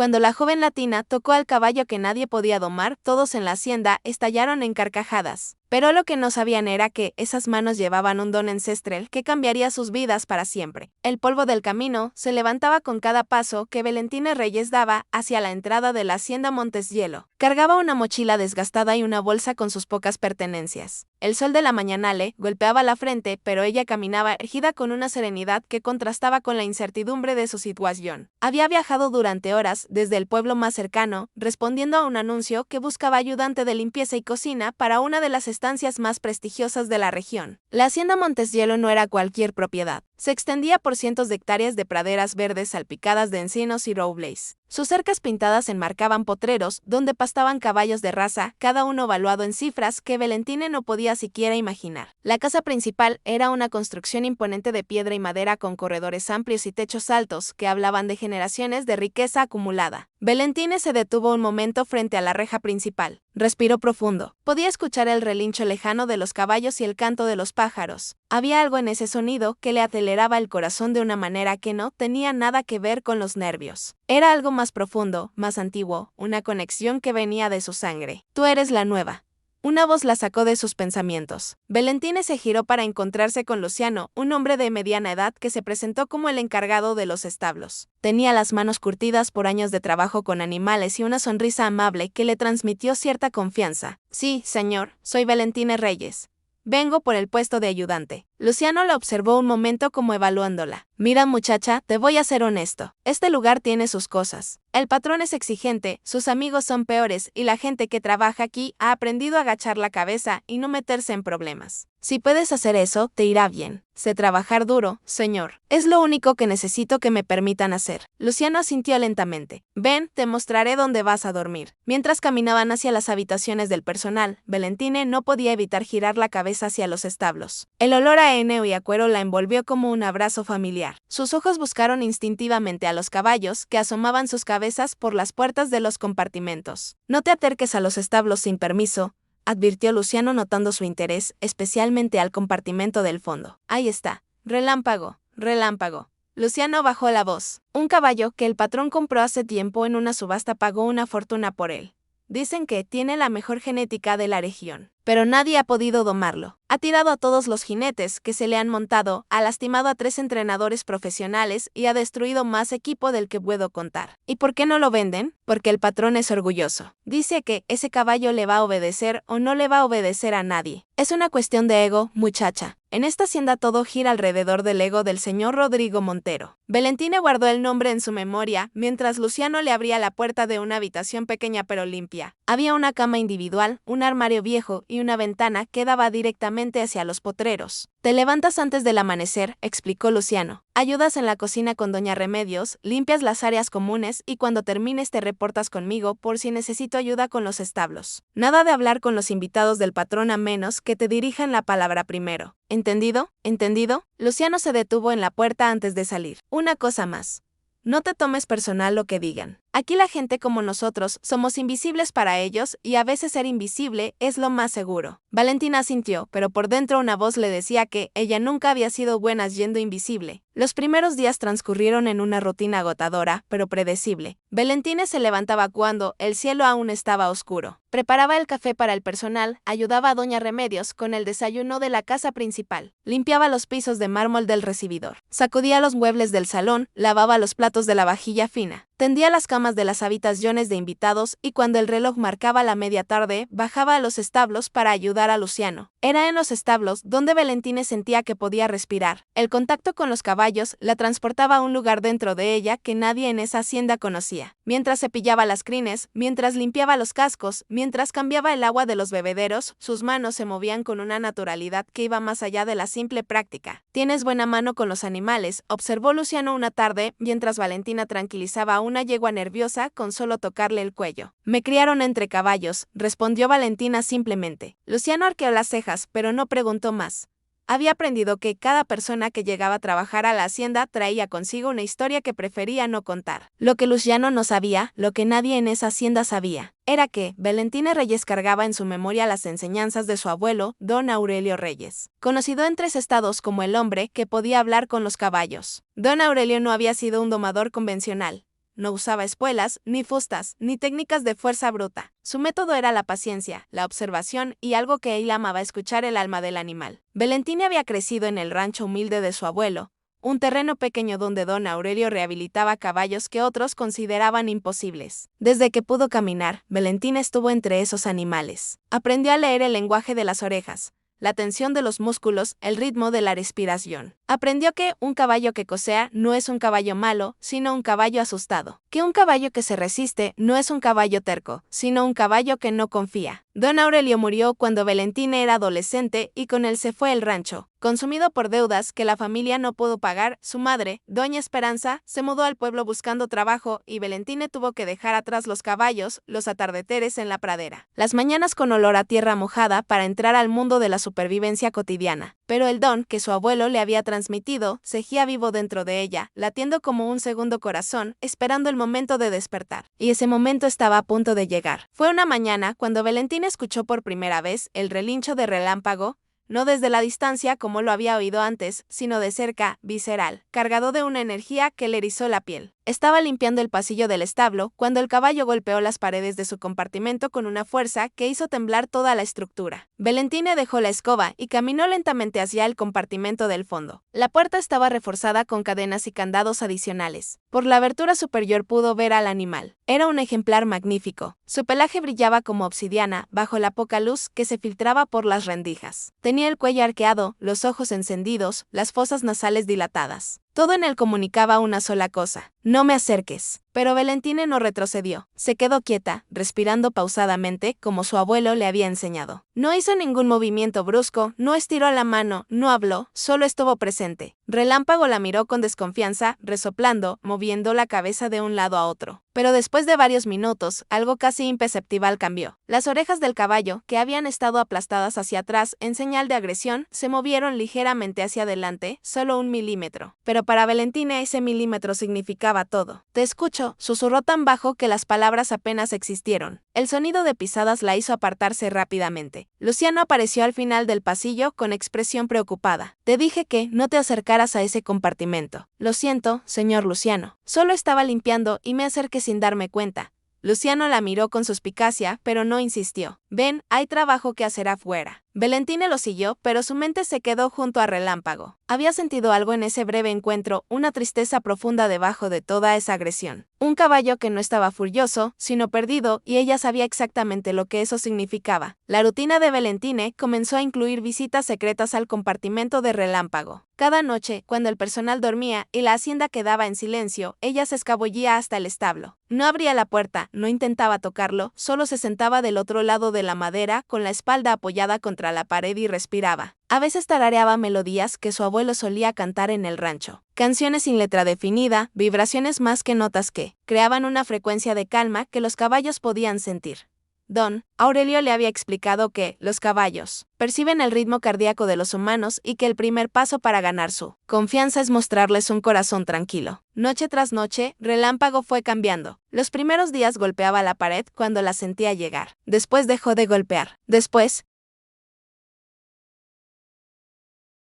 Cuando la joven latina tocó al caballo que nadie podía domar, todos en la hacienda estallaron en carcajadas. Pero lo que no sabían era que esas manos llevaban un don ancestral que cambiaría sus vidas para siempre. El polvo del camino se levantaba con cada paso que Valentina Reyes daba hacia la entrada de la hacienda Monteshielo. Cargaba una mochila desgastada y una bolsa con sus pocas pertenencias. El sol de la mañana le golpeaba la frente, pero ella caminaba erguida con una serenidad que contrastaba con la incertidumbre de su situación. Había viajado durante horas desde el pueblo más cercano, respondiendo a un anuncio que buscaba ayudante de limpieza y cocina para una de las estancias más prestigiosas de la región. La hacienda Monteshielo no era cualquier propiedad. Se extendía por cientos de hectáreas de praderas verdes salpicadas de encinos y robles. Sus cercas pintadas enmarcaban potreros donde pastaban caballos de raza, cada uno valuado en cifras que Valentina no podía siquiera imaginar. La casa principal era una construcción imponente de piedra y madera con corredores amplios y techos altos que hablaban de generaciones de riqueza acumulada. Valentina se detuvo un momento frente a la reja principal. Respiró profundo. Podía escuchar el relincho lejano de los caballos y el canto de los pájaros. Había algo en ese sonido que le aceleraba el corazón de una manera que no tenía nada que ver con los nervios. Era algo más profundo, más antiguo, una conexión que venía de su sangre. Tú eres la nueva. Una voz la sacó de sus pensamientos. Valentina se giró para encontrarse con Luciano, un hombre de mediana edad que se presentó como el encargado de los establos. Tenía las manos curtidas por años de trabajo con animales y una sonrisa amable que le transmitió cierta confianza. Sí, señor, soy Valentina Reyes. Vengo por el puesto de ayudante. Luciano la observó un momento como evaluándola. Mira, muchacha, te voy a ser honesto. Este lugar tiene sus cosas. El patrón es exigente, sus amigos son peores y la gente que trabaja aquí ha aprendido a agachar la cabeza y no meterse en problemas. Si puedes hacer eso, te irá bien. Sé trabajar duro, señor. Es lo único que necesito que me permitan hacer. Luciano asintió lentamente. Ven, te mostraré dónde vas a dormir. Mientras caminaban hacia las habitaciones del personal, Valentina no podía evitar girar la cabeza hacia los establos. El olor a heno y a cuero la envolvió como un abrazo familiar. Sus ojos buscaron instintivamente a los caballos que asomaban sus cabezas por las puertas de los compartimentos. No te acerques a los establos sin permiso, advirtió Luciano notando su interés, especialmente al compartimento del fondo. Ahí está. Relámpago, relámpago. Luciano bajó la voz. Un caballo que el patrón compró hace tiempo en una subasta pagó una fortuna por él. Dicen que tiene la mejor genética de la región, pero nadie ha podido domarlo. Ha tirado a todos los jinetes que se le han montado, ha lastimado a 3 entrenadores profesionales y ha destruido más equipo del que puedo contar. ¿Y por qué no lo venden? Porque el patrón es orgulloso. Dice que ese caballo le va a obedecer o no le va a obedecer a nadie. Es una cuestión de ego, muchacha. En esta hacienda todo gira alrededor del ego del señor Rodrigo Montero. Valentina guardó el nombre en su memoria mientras Luciano le abría la puerta de una habitación pequeña pero limpia. Había una cama individual, un armario viejo y una ventana que daba directamente hacia los potreros. Te levantas antes del amanecer, explicó Luciano. Ayudas en la cocina con Doña Remedios, limpias las áreas comunes y cuando termines te reportas conmigo por si necesito ayuda con los establos. Nada de hablar con los invitados del patrón a menos que te dirijan la palabra primero. ¿Entendido? ¿Entendido? Luciano se detuvo en la puerta antes de salir. Una cosa más. No te tomes personal lo que digan. Aquí la gente como nosotros somos invisibles para ellos y a veces ser invisible es lo más seguro. Valentina asintió, pero por dentro una voz le decía que ella nunca había sido buena yendo invisible. Los primeros días transcurrieron en una rutina agotadora, pero predecible. Valentina se levantaba cuando el cielo aún estaba oscuro. Preparaba el café para el personal, ayudaba a Doña Remedios con el desayuno de la casa principal, limpiaba los pisos de mármol del recibidor, sacudía los muebles del salón, lavaba los platos de la vajilla fina. Tendía las camas de las habitaciones de invitados y cuando el reloj marcaba la media tarde, bajaba a los establos para ayudar a Luciano. Era en los establos donde Valentina sentía que podía respirar. El contacto con los caballos la transportaba a un lugar dentro de ella que nadie en esa hacienda conocía. Mientras cepillaba las crines, mientras limpiaba los cascos, mientras cambiaba el agua de los bebederos, sus manos se movían con una naturalidad que iba más allá de la simple práctica. «Tienes buena mano con los animales», observó Luciano una tarde mientras Valentina tranquilizaba a una yegua nerviosa con solo tocarle el cuello. «Me criaron entre caballos», respondió Valentina simplemente. Luciano arqueó las cejas, pero no preguntó más. Había aprendido que cada persona que llegaba a trabajar a la hacienda traía consigo una historia que prefería no contar. Lo que Luciano no sabía, lo que nadie en esa hacienda sabía, era que Valentina Reyes cargaba en su memoria las enseñanzas de su abuelo, don Aurelio Reyes, conocido en 3 estados como el hombre que podía hablar con los caballos. Don Aurelio no había sido un domador convencional. no usaba espuelas, ni fustas, ni técnicas de fuerza bruta. Su método era la paciencia, la observación y algo que él amaba escuchar: el alma del animal. Valentina había crecido en el rancho humilde de su abuelo, un terreno pequeño donde don Aurelio rehabilitaba caballos que otros consideraban imposibles. Desde que pudo caminar, Valentina estuvo entre esos animales. Aprendió a leer el lenguaje de las orejas, la tensión de los músculos, el ritmo de la respiración. Aprendió que un caballo que cosea no es un caballo malo, sino un caballo asustado. Que un caballo que se resiste no es un caballo terco, sino un caballo que no confía. Don Aurelio murió cuando Valentina era adolescente y con él se fue el rancho. Consumido por deudas que la familia no pudo pagar, su madre, doña Esperanza, se mudó al pueblo buscando trabajo y Valentina tuvo que dejar atrás los caballos, los atardeceres en la pradera, las mañanas con olor a tierra mojada para entrar al mundo de la supervivencia cotidiana. Pero el don que su abuelo le había transmitido seguía vivo dentro de ella, latiendo como un segundo corazón, esperando el momento de despertar. Y ese momento estaba a punto de llegar. Fue una mañana cuando Valentina escuchó por primera vez el relincho de relámpago, no desde la distancia como lo había oído antes, sino de cerca, visceral, cargado de una energía que le erizó la piel. Estaba limpiando el pasillo del establo cuando el caballo golpeó las paredes de su compartimento con una fuerza que hizo temblar toda la estructura. Valentina dejó la escoba y caminó lentamente hacia el compartimento del fondo. La puerta estaba reforzada con cadenas y candados adicionales. Por la abertura superior pudo ver al animal. Era un ejemplar magnífico. Su pelaje brillaba como obsidiana bajo la poca luz que se filtraba por las rendijas. Tenía el cuello arqueado, los ojos encendidos, las fosas nasales dilatadas. Todo en él comunicaba una sola cosa: no me acerques. Pero Valentina no retrocedió. Se quedó quieta, respirando pausadamente como su abuelo le había enseñado. No hizo ningún movimiento brusco, no estiró la mano, no habló, solo estuvo presente. Relámpago la miró con desconfianza, resoplando, moviendo la cabeza de un lado a otro. Pero después de varios minutos, algo casi imperceptible cambió. Las orejas del caballo, que habían estado aplastadas hacia atrás en señal de agresión, se movieron ligeramente hacia adelante, solo 1 milímetro. Pero para Valentina ese milímetro significaba todo. Te escucho, susurró tan bajo que las palabras apenas existieron. El sonido de pisadas la hizo apartarse rápidamente. Luciano apareció al final del pasillo con expresión preocupada. Te dije que no te acercaras a ese compartimento. Lo siento, señor Luciano. Solo estaba limpiando y me acerqué sin darme cuenta. Luciano la miró con suspicacia, pero no insistió. Ven, hay trabajo que hacer afuera. Valentina lo siguió, pero su mente se quedó junto a Relámpago. Había sentido algo en ese breve encuentro, una tristeza profunda debajo de toda esa agresión. Un caballo que no estaba furioso, sino perdido, y ella sabía exactamente lo que eso significaba. La rutina de Valentina comenzó a incluir visitas secretas al compartimento de Relámpago. Cada noche, cuando el personal dormía y la hacienda quedaba en silencio, ella se escabullía hasta el establo. No abría la puerta, no intentaba tocarlo, solo se sentaba del otro lado de la madera con la espalda apoyada contra la pared y respiraba. A veces tarareaba melodías que su abuelo solía cantar en el rancho. Canciones sin letra definida, vibraciones más que notas que creaban una frecuencia de calma que los caballos podían sentir. Don Aurelio le había explicado que los caballos perciben el ritmo cardíaco de los humanos y que el primer paso para ganar su confianza es mostrarles un corazón tranquilo. Noche tras noche, Relámpago fue cambiando. Los primeros días golpeaba la pared cuando la sentía llegar. Después dejó de golpear. Después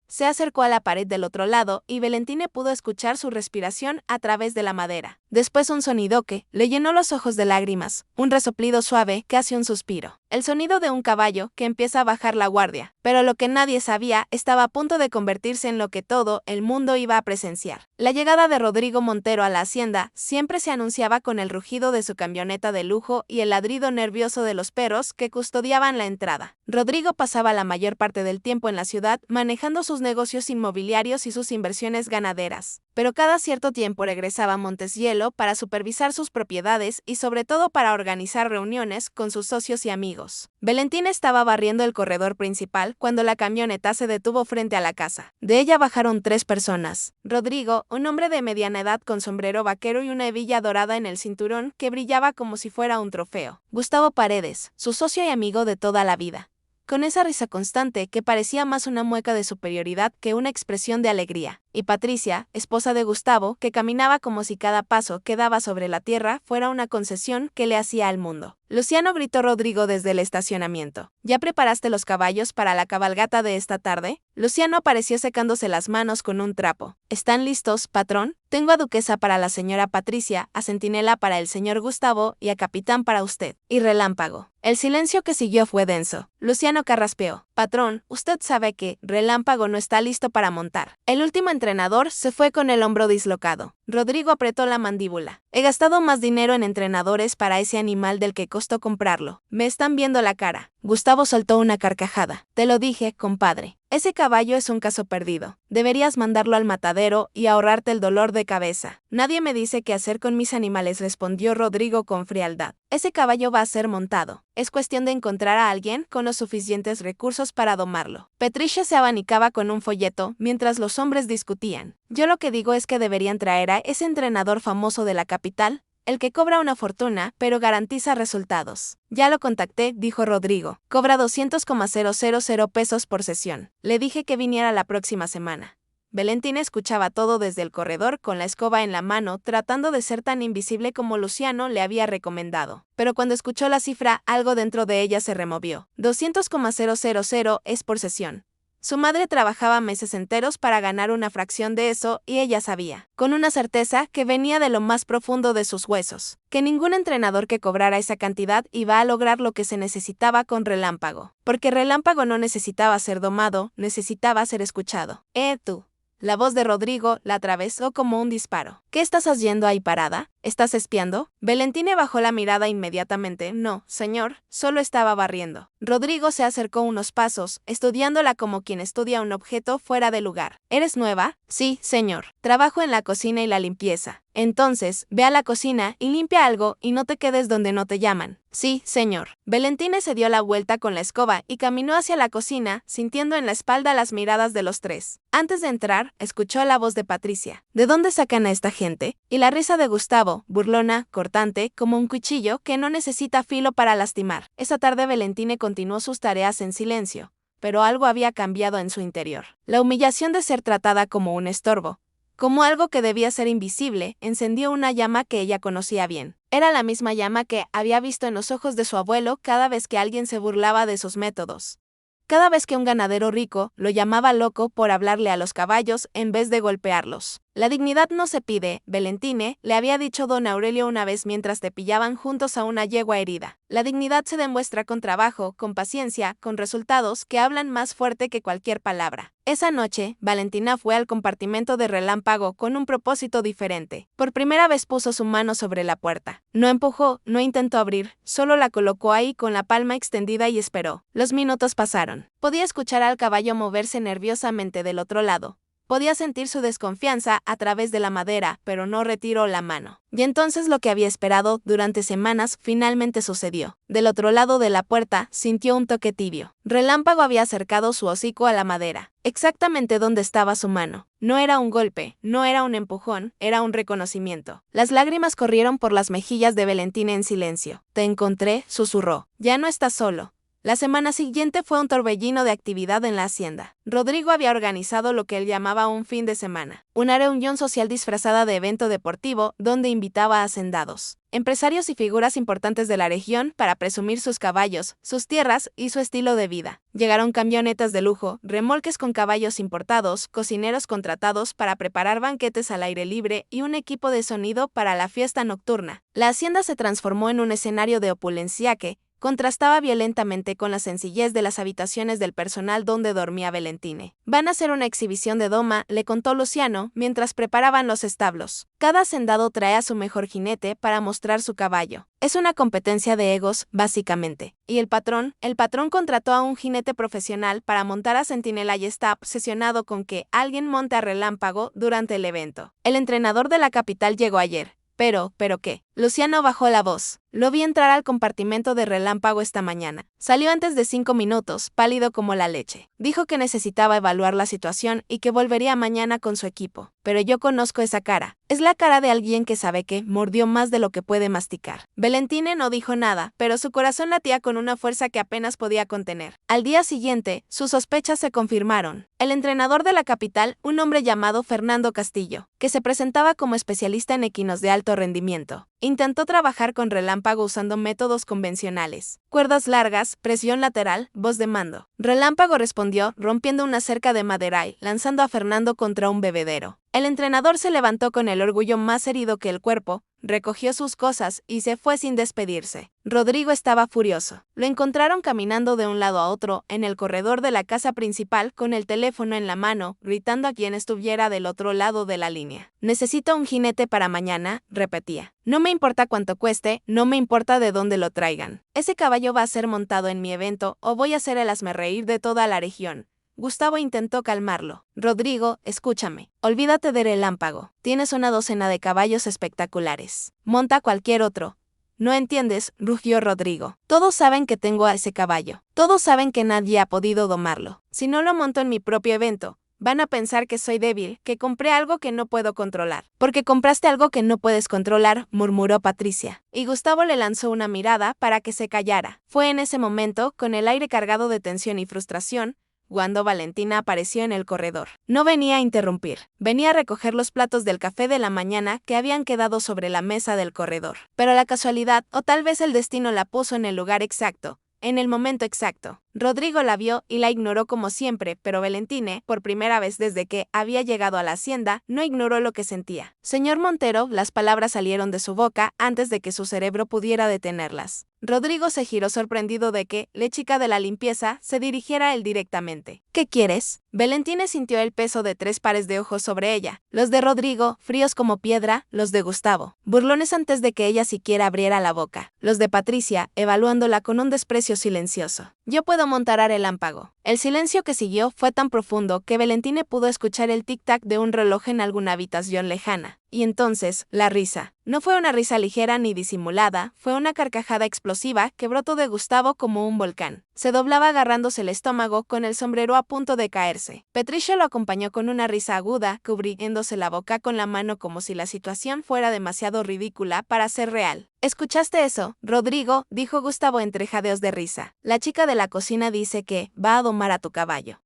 se acercó a la pared del otro lado y Valentina pudo escuchar su respiración a través de la madera. Después un sonido que le llenó los ojos de lágrimas, un resoplido suave, casi un suspiro. El sonido de un caballo que empieza a bajar la guardia. Pero lo que nadie sabía estaba a punto de convertirse en lo que todo el mundo iba a presenciar. La llegada de Rodrigo Montero a la hacienda siempre se anunciaba con el rugido de su camioneta de lujo y el ladrido nervioso de los perros que custodiaban la entrada. Rodrigo pasaba la mayor parte del tiempo en la ciudad manejando sus negocios inmobiliarios y sus inversiones ganaderas. Pero cada cierto tiempo regresaba a Monteshielo para supervisar sus propiedades y sobre todo para organizar reuniones con sus socios y amigos. Valentina estaba barriendo el corredor principal cuando la camioneta se detuvo frente a la casa. De ella bajaron 3 personas. Rodrigo, un hombre de mediana edad con sombrero vaquero y una hebilla dorada en el cinturón que brillaba como si fuera un trofeo. Gustavo Paredes, su socio y amigo de toda la vida, con esa risa constante que parecía más una mueca de superioridad que una expresión de alegría. y Patricia, esposa de Gustavo, que caminaba como si cada paso que daba sobre la tierra fuera una concesión que le hacía al mundo. Luciano, gritó Rodrigo desde el estacionamiento. ¿Ya preparaste los caballos para la cabalgata de esta tarde? Luciano apareció secándose las manos con un trapo. ¿Están listos, patrón? Tengo a duquesa para la señora Patricia, a centinela para el señor Gustavo y a capitán para usted. Y Relámpago. El silencio que siguió fue denso. Luciano carraspeó. Patrón, usted sabe que Relámpago no está listo para montar. El último entrenador se fue con el hombro dislocado. Rodrigo apretó la mandíbula. He gastado más dinero en entrenadores para ese animal del que costó comprarlo. Me están viendo la cara. Gustavo soltó una carcajada. Te lo dije, compadre. Ese caballo es un caso perdido. Deberías mandarlo al matadero y ahorrarte el dolor de cabeza. Nadie me dice qué hacer con mis animales, respondió Rodrigo con frialdad. Ese caballo va a ser montado. Es cuestión de encontrar a alguien con los suficientes recursos para domarlo. Patricia se abanicaba con un folleto mientras los hombres discutían. Yo lo que digo es que deberían traer a ese entrenador famoso de la capital, el que cobra una fortuna, pero garantiza resultados. Ya lo contacté, dijo Rodrigo. Cobra 200,000 pesos por sesión. Le dije que viniera la próxima semana. Valentina escuchaba todo desde el corredor con la escoba en la mano, tratando de ser tan invisible como Luciano le había recomendado. Pero cuando escuchó la cifra, algo dentro de ella se removió. 200,000 es por sesión. Su madre trabajaba meses enteros para ganar una fracción de eso y ella sabía, con una certeza que venía de lo más profundo de sus huesos, que ningún entrenador que cobrara esa cantidad iba a lograr lo que se necesitaba con Relámpago. Porque Relámpago no necesitaba ser domado, necesitaba ser escuchado. Tú. La voz de Rodrigo la atravesó como un disparo. ¿Qué estás haciendo ahí parada? ¿Estás espiando? Valentina bajó la mirada inmediatamente. No, señor, solo estaba barriendo. Rodrigo se acercó unos pasos, estudiándola como quien estudia un objeto fuera de lugar. ¿Eres nueva? Sí, señor. Trabajo en la cocina y la limpieza. Entonces, ve a la cocina y limpia algo y no te quedes donde no te llaman. Sí, señor. Valentina se dio la vuelta con la escoba y caminó hacia la cocina, sintiendo en la espalda las miradas de los tres. Antes de entrar, escuchó la voz de Patricia. ¿De dónde sacan a esta gente? Y la risa de Gustavo, burlona, cortante, como un cuchillo que no necesita filo para lastimar. Esa tarde Valentina continuó sus tareas en silencio, pero algo había cambiado en su interior. La humillación de ser tratada como un estorbo, como algo que debía ser invisible, encendió una llama que ella conocía bien. Era la misma llama que había visto en los ojos de su abuelo cada vez que alguien se burlaba de sus métodos. Cada vez que un ganadero rico lo llamaba loco por hablarle a los caballos en vez de golpearlos. La dignidad no se pide, Valentine, le había dicho don Aurelio una vez mientras pillaban juntos a una yegua herida. La dignidad se demuestra con trabajo, con paciencia, con resultados que hablan más fuerte que cualquier palabra. Esa noche, Valentina fue al compartimento de Relámpago con un propósito diferente. Por primera vez puso su mano sobre la puerta. No empujó, no intentó abrir, solo la colocó ahí con la palma extendida y esperó. Los minutos pasaron. Podía escuchar al caballo moverse nerviosamente del otro lado. Podía sentir su desconfianza a través de la madera, pero no retiró la mano. Y entonces lo que había esperado durante semanas finalmente sucedió. Del otro lado de la puerta sintió un toque tibio. Relámpago había acercado su hocico a la madera, exactamente donde estaba su mano. No era un golpe, no era un empujón, era un reconocimiento. Las lágrimas corrieron por las mejillas de Valentina en silencio. Te encontré, susurró. Ya no estás solo. La semana siguiente fue un torbellino de actividad en la hacienda. Rodrigo había organizado lo que él llamaba un fin de semana, una reunión social disfrazada de evento deportivo donde invitaba a hacendados, empresarios y figuras importantes de la región para presumir sus caballos, sus tierras y su estilo de vida. Llegaron camionetas de lujo, remolques con caballos importados, cocineros contratados para preparar banquetes al aire libre y un equipo de sonido para la fiesta nocturna. La hacienda se transformó en un escenario de opulencia que contrastaba violentamente con la sencillez de las habitaciones del personal donde dormía Valentine. Van a hacer una exhibición de doma, le contó Luciano, mientras preparaban los establos. Cada hacendado trae a su mejor jinete para mostrar su caballo. Es una competencia de egos, básicamente. Y el patrón contrató a un jinete profesional para montar a Centinela y está obsesionado con que alguien monte a Relámpago durante el evento. El entrenador de la capital llegó ayer. ¿Pero qué? Luciano bajó la voz. Lo vi entrar al compartimento de Relámpago esta mañana. Salió antes de 5 minutos, pálido como la leche. Dijo que necesitaba evaluar la situación y que volvería mañana con su equipo. Pero yo conozco esa cara. Es la cara de alguien que sabe que mordió más de lo que puede masticar. Valentine no dijo nada, pero su corazón latía con una fuerza que apenas podía contener. Al día siguiente, sus sospechas se confirmaron. El entrenador de la capital, un hombre llamado Fernando Castillo, que se presentaba como especialista en equinos de alto rendimiento, intentó trabajar con Relámpago usando métodos convencionales. Cuerdas largas, presión lateral, voz de mando. Relámpago respondió rompiendo una cerca de madera y lanzando a Fernando contra un bebedero. El entrenador se levantó con el orgullo más herido que el cuerpo, recogió sus cosas y se fue sin despedirse. Rodrigo estaba furioso. Lo encontraron caminando de un lado a otro en el corredor de la casa principal con el teléfono en la mano, gritando a quien estuviera del otro lado de la línea. Necesito un jinete para mañana, repetía. No me importa cuánto cueste, no me importa de dónde lo traigan. Ese caballo va a ser montado en mi evento o voy a ser el hazmerreír de toda la región. Gustavo intentó calmarlo. Rodrigo, escúchame. Olvídate de Relámpago. Tienes una docena de caballos espectaculares. Monta cualquier otro. No entiendes, rugió Rodrigo. Todos saben que tengo a ese caballo. Todos saben que nadie ha podido domarlo. Si no lo monto en mi propio evento, van a pensar que soy débil, que compré algo que no puedo controlar. Porque compraste algo que no puedes controlar, murmuró Patricia. Y Gustavo le lanzó una mirada para que se callara. Fue en ese momento, con el aire cargado de tensión y frustración, cuando Valentina apareció en el corredor. No venía a interrumpir, venía a recoger los platos del café de la mañana que habían quedado sobre la mesa del corredor. Pero la casualidad, o tal vez el destino la puso en el lugar exacto, en el momento exacto. Rodrigo la vio y la ignoró como siempre, pero Valentine, por primera vez desde que había llegado a la hacienda, no ignoró lo que sentía. Señor Montero, las palabras salieron de su boca antes de que su cerebro pudiera detenerlas. Rodrigo se giró sorprendido de que la chica de la limpieza se dirigiera a él directamente. ¿Qué quieres? Valentine sintió el peso de 3 pares de ojos sobre ella, los de Rodrigo, fríos como piedra, los de Gustavo, burlones antes de que ella siquiera abriera la boca, los de Patricia, evaluándola con un desprecio silencioso. Yo puedo montar a Relámpago. El silencio que siguió fue tan profundo que Valentine pudo escuchar el tic-tac de un reloj en alguna habitación lejana. Y entonces, la risa. No fue una risa ligera ni disimulada, fue una carcajada explosiva que brotó de Gustavo como un volcán. Se doblaba agarrándose el estómago con el sombrero a punto de caerse. Patricia lo acompañó con una risa aguda, cubriéndose la boca con la mano como si la situación fuera demasiado ridícula para ser real. ¿Escuchaste eso, Rodrigo?, dijo Gustavo entre jadeos de risa. La chica de la cocina dice que va a domar a tu caballo.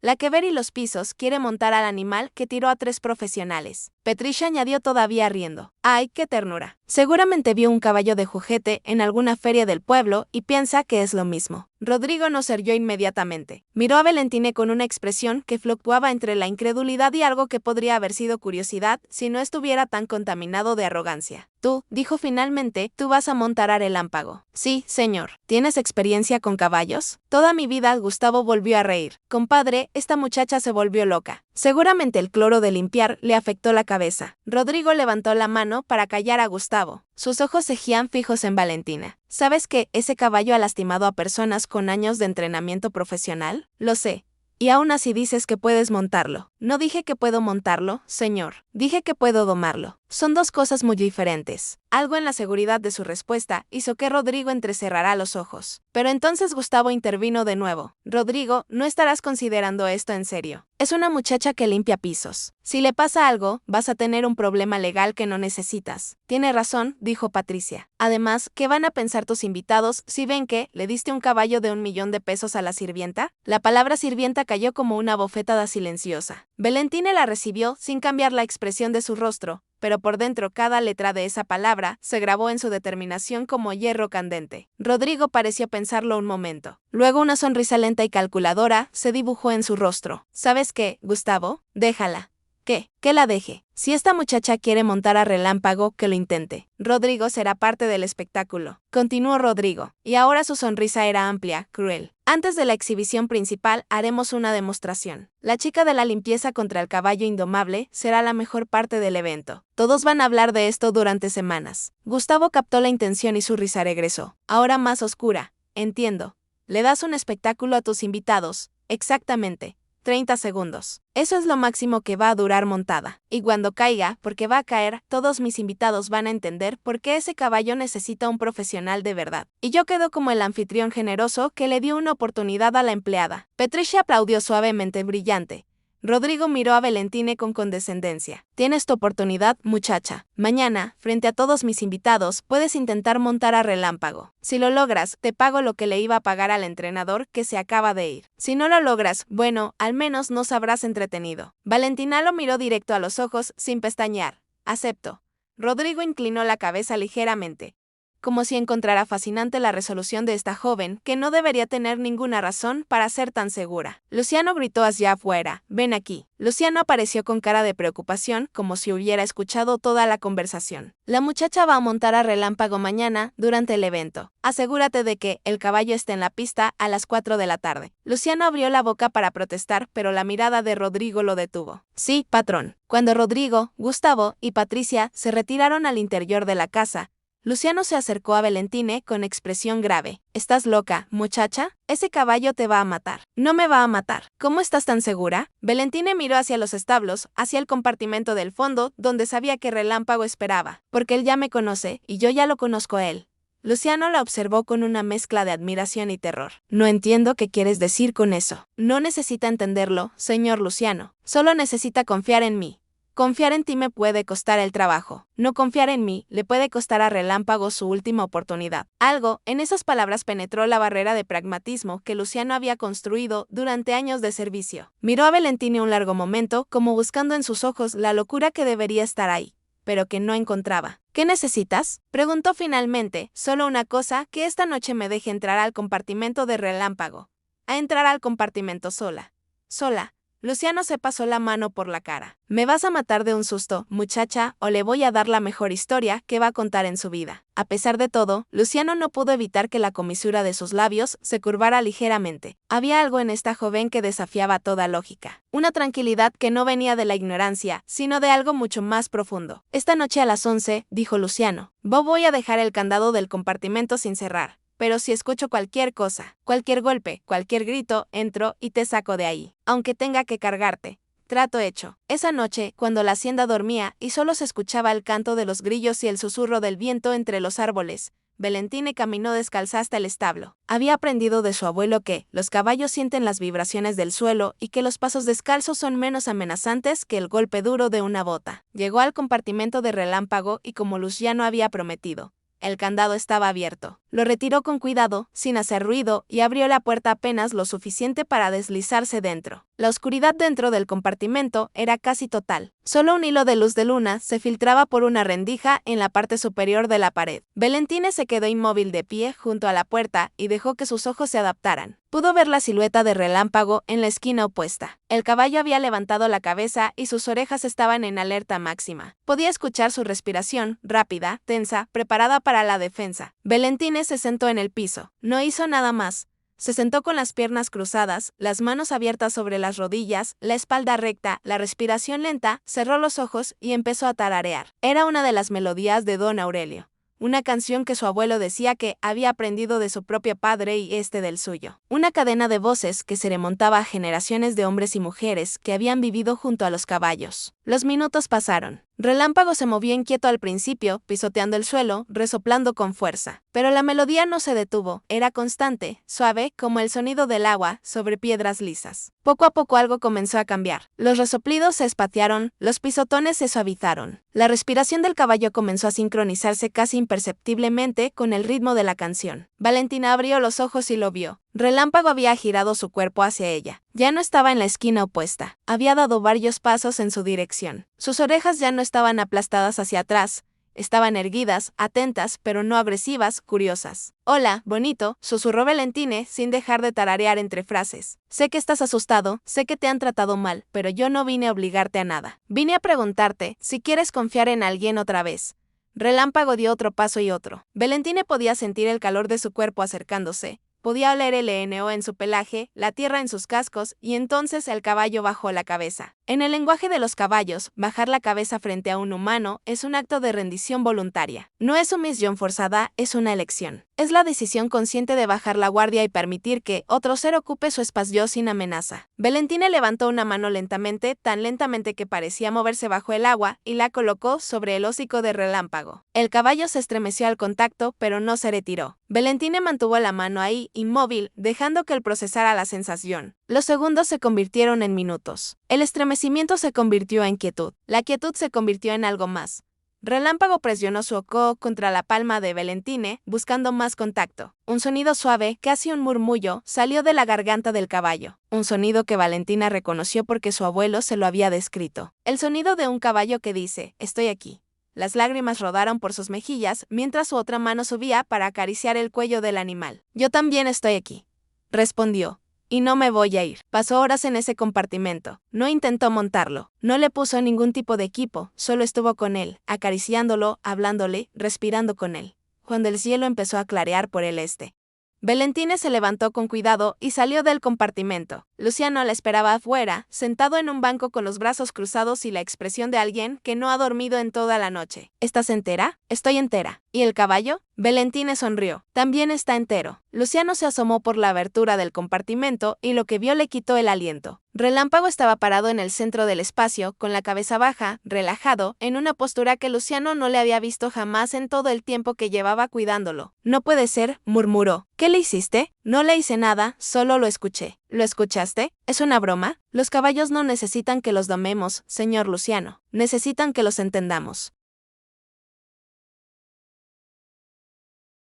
La que ver y los pisos quiere montar al animal que tiró a 3 profesionales. Patricia añadió todavía riendo. ¡Ay, qué ternura! Seguramente vio un caballo de juguete en alguna feria del pueblo y piensa que es lo mismo. Rodrigo no se irguió inmediatamente. Miró a Valentine con una expresión que fluctuaba entre la incredulidad y algo que podría haber sido curiosidad si no estuviera tan contaminado de arrogancia. Tú, dijo finalmente, tú vas a montar a Relámpago. Sí, señor. ¿Tienes experiencia con caballos? Toda mi vida, Gustavo volvió a reír. Compadre, esta muchacha se volvió loca. Seguramente el cloro de limpiar le afectó la cabeza. Rodrigo levantó la mano para callar a Gustavo. Sus ojos seguían fijos en Valentina. ¿Sabes que ese caballo ha lastimado a personas con años de entrenamiento profesional? Lo sé. Y aún así dices que puedes montarlo. No dije que puedo montarlo, señor. Dije que puedo domarlo. Son 2 cosas muy diferentes. Algo en la seguridad de su respuesta hizo que Rodrigo entrecerrara los ojos. Pero entonces Gustavo intervino de nuevo. Rodrigo, no estarás considerando esto en serio. Es una muchacha que limpia pisos. Si le pasa algo, vas a tener un problema legal que no necesitas. Tiene razón, dijo Patricia. Además, ¿qué van a pensar tus invitados si ven que le diste un caballo de $1.000.000 a la sirvienta? La palabra sirvienta cayó como una bofetada silenciosa. Valentine la recibió sin cambiar la expresión de su rostro, pero por dentro cada letra de esa palabra se grabó en su determinación como hierro candente. Rodrigo pareció pensarlo un momento. Luego una sonrisa lenta y calculadora se dibujó en su rostro. ¿Sabes qué, Gustavo? Déjala. ¿Qué? Que la deje. Si esta muchacha quiere montar a Relámpago, que lo intente. Rodrigo será parte del espectáculo. Continuó Rodrigo, y ahora su sonrisa era amplia, cruel. Antes de la exhibición principal haremos una demostración. La chica de la limpieza contra el caballo indomable será la mejor parte del evento. Todos van a hablar de esto durante semanas. Gustavo captó la intención y su risa regresó. Ahora más oscura. Entiendo. Le das un espectáculo a tus invitados. Exactamente. 30 segundos. Eso es lo máximo que va a durar montada. Y cuando caiga, porque va a caer, todos mis invitados van a entender por qué ese caballo necesita un profesional de verdad. Y yo quedo como el anfitrión generoso que le dio una oportunidad a la empleada. Patricia aplaudió suavemente brillante. Rodrigo miró a Valentine con condescendencia. Tienes tu oportunidad, muchacha. Mañana, frente a todos mis invitados, puedes intentar montar a Relámpago. Si lo logras, te pago lo que le iba a pagar al entrenador que se acaba de ir. Si no lo logras, bueno, al menos nos habrás entretenido. Valentina lo miró directo a los ojos, sin pestañear. Acepto. Rodrigo inclinó la cabeza ligeramente, como si encontrara fascinante la resolución de esta joven, que no debería tener ninguna razón para ser tan segura. Luciano gritó hacia afuera, ven aquí. Luciano apareció con cara de preocupación, como si hubiera escuchado toda la conversación. La muchacha va a montar a Relámpago mañana, durante el evento. Asegúrate de que el caballo esté en la pista a las 4 de la tarde. Luciano abrió la boca para protestar, pero la mirada de Rodrigo lo detuvo. Sí, patrón. Cuando Rodrigo, Gustavo y Patricia se retiraron al interior de la casa, Luciano se acercó a Valentine con expresión grave. ¿Estás loca, muchacha? Ese caballo te va a matar. No me va a matar. ¿Cómo estás tan segura? Valentine miró hacia los establos, hacia el compartimento del fondo, donde sabía que Relámpago esperaba. Porque él ya me conoce, y yo ya lo conozco a él. Luciano la observó con una mezcla de admiración y terror. No entiendo qué quieres decir con eso. No necesita entenderlo, señor Luciano. Solo necesita confiar en mí. Confiar en ti me puede costar el trabajo. No confiar en mí le puede costar a Relámpago su última oportunidad. Algo en esas palabras penetró la barrera de pragmatismo que Luciano había construido durante años de servicio. Miró a Valentine un largo momento, como buscando en sus ojos la locura que debería estar ahí, pero que no encontraba. ¿Qué necesitas? Preguntó finalmente. Solo una cosa, que esta noche me deje entrar al compartimento de Relámpago. A entrar al compartimento sola. Sola. Luciano se pasó la mano por la cara. Me vas a matar de un susto, muchacha, o le voy a dar la mejor historia que va a contar en su vida. A pesar de todo, Luciano no pudo evitar que la comisura de sus labios se curvara ligeramente. Había algo en esta joven que desafiaba toda lógica. Una tranquilidad que no venía de la ignorancia, sino de algo mucho más profundo. Esta noche a las 11, dijo Luciano, voy a dejar el candado del compartimento sin cerrar. Pero si escucho cualquier cosa, cualquier golpe, cualquier grito, entro y te saco de ahí. Aunque tenga que cargarte. Trato hecho. Esa noche, cuando la hacienda dormía y solo se escuchaba el canto de los grillos y el susurro del viento entre los árboles, Valentine caminó descalza hasta el establo. Había aprendido de su abuelo que los caballos sienten las vibraciones del suelo y que los pasos descalzos son menos amenazantes que el golpe duro de una bota. Llegó al compartimento de Relámpago y como Luciano había prometido, el candado estaba abierto. Lo retiró con cuidado, sin hacer ruido, y abrió la puerta apenas lo suficiente para deslizarse dentro. La oscuridad dentro del compartimento era casi total. Solo un hilo de luz de luna se filtraba por una rendija en la parte superior de la pared. Valentine se quedó inmóvil de pie junto a la puerta y dejó que sus ojos se adaptaran. Pudo ver la silueta de Relámpago en la esquina opuesta. El caballo había levantado la cabeza y sus orejas estaban en alerta máxima. Podía escuchar su respiración, rápida, tensa, preparada para la defensa. Valentine se sentó en el piso. No hizo nada más. Se sentó con las piernas cruzadas, las manos abiertas sobre las rodillas, la espalda recta, la respiración lenta, cerró los ojos y empezó a tararear. Era una de las melodías de Don Aurelio. Una canción que su abuelo decía que había aprendido de su propio padre y este del suyo. Una cadena de voces que se remontaba a generaciones de hombres y mujeres que habían vivido junto a los caballos. Los minutos pasaron. Relámpago se movió inquieto al principio, pisoteando el suelo, resoplando con fuerza. Pero la melodía no se detuvo, era constante, suave, como el sonido del agua sobre piedras lisas. Poco a poco algo comenzó a cambiar. Los resoplidos se espaciaron, los pisotones se suavizaron. La respiración del caballo comenzó a sincronizarse casi imperceptiblemente con el ritmo de la canción. Valentina abrió los ojos y lo vio. Relámpago había girado su cuerpo hacia ella. Ya no estaba en la esquina opuesta. Había dado varios pasos en su dirección. Sus orejas ya no estaban aplastadas hacia atrás. Estaban erguidas, atentas, pero no agresivas, curiosas. «Hola, bonito», susurró Valentine sin dejar de tararear entre frases. «Sé que estás asustado, sé que te han tratado mal, pero yo no vine a obligarte a nada. Vine a preguntarte si quieres confiar en alguien otra vez». Relámpago dio otro paso y otro. Valentine podía sentir el calor de su cuerpo acercándose. Podía oler el heno en su pelaje, la tierra en sus cascos, y entonces el caballo bajó la cabeza. En el lenguaje de los caballos, bajar la cabeza frente a un humano es un acto de rendición voluntaria. No es sumisión forzada, es una elección. Es la decisión consciente de bajar la guardia y permitir que otro ser ocupe su espacio sin amenaza. Valentina levantó una mano lentamente, tan lentamente que parecía moverse bajo el agua, y la colocó sobre el hocico de Relámpago. El caballo se estremeció al contacto, pero no se retiró. Valentina mantuvo la mano ahí, inmóvil, dejando que él procesara la sensación. Los segundos se convirtieron en minutos. El estremecimiento se convirtió en quietud. La quietud se convirtió en algo más. Relámpago presionó su ojo contra la palma de Valentine, buscando más contacto. Un sonido suave, casi un murmullo, salió de la garganta del caballo. Un sonido que Valentina reconoció porque su abuelo se lo había descrito. El sonido de un caballo que dice, «Estoy aquí». Las lágrimas rodaron por sus mejillas, mientras su otra mano subía para acariciar el cuello del animal. «Yo también estoy aquí», respondió. «Y no me voy a ir». Pasó horas en ese compartimento. No intentó montarlo. No le puso ningún tipo de equipo, solo estuvo con él, acariciándolo, hablándole, respirando con él. Cuando el cielo empezó a clarear por el este, Valentine se levantó con cuidado y salió del compartimento. Luciano la esperaba afuera, sentado en un banco con los brazos cruzados y la expresión de alguien que no ha dormido en toda la noche. «¿Estás entera?» «Estoy entera». «¿Y el caballo?» Valentine sonrió. «También está entero». Luciano se asomó por la abertura del compartimento y lo que vio le quitó el aliento. Relámpago estaba parado en el centro del espacio, con la cabeza baja, relajado, en una postura que Luciano no le había visto jamás en todo el tiempo que llevaba cuidándolo. «No puede ser», murmuró. «¿Qué le hiciste?» «No le hice nada, solo lo escuché». «¿Lo escuchaste? ¿Es una broma?» «Los caballos no necesitan que los domemos, señor Luciano. Necesitan que los entendamos».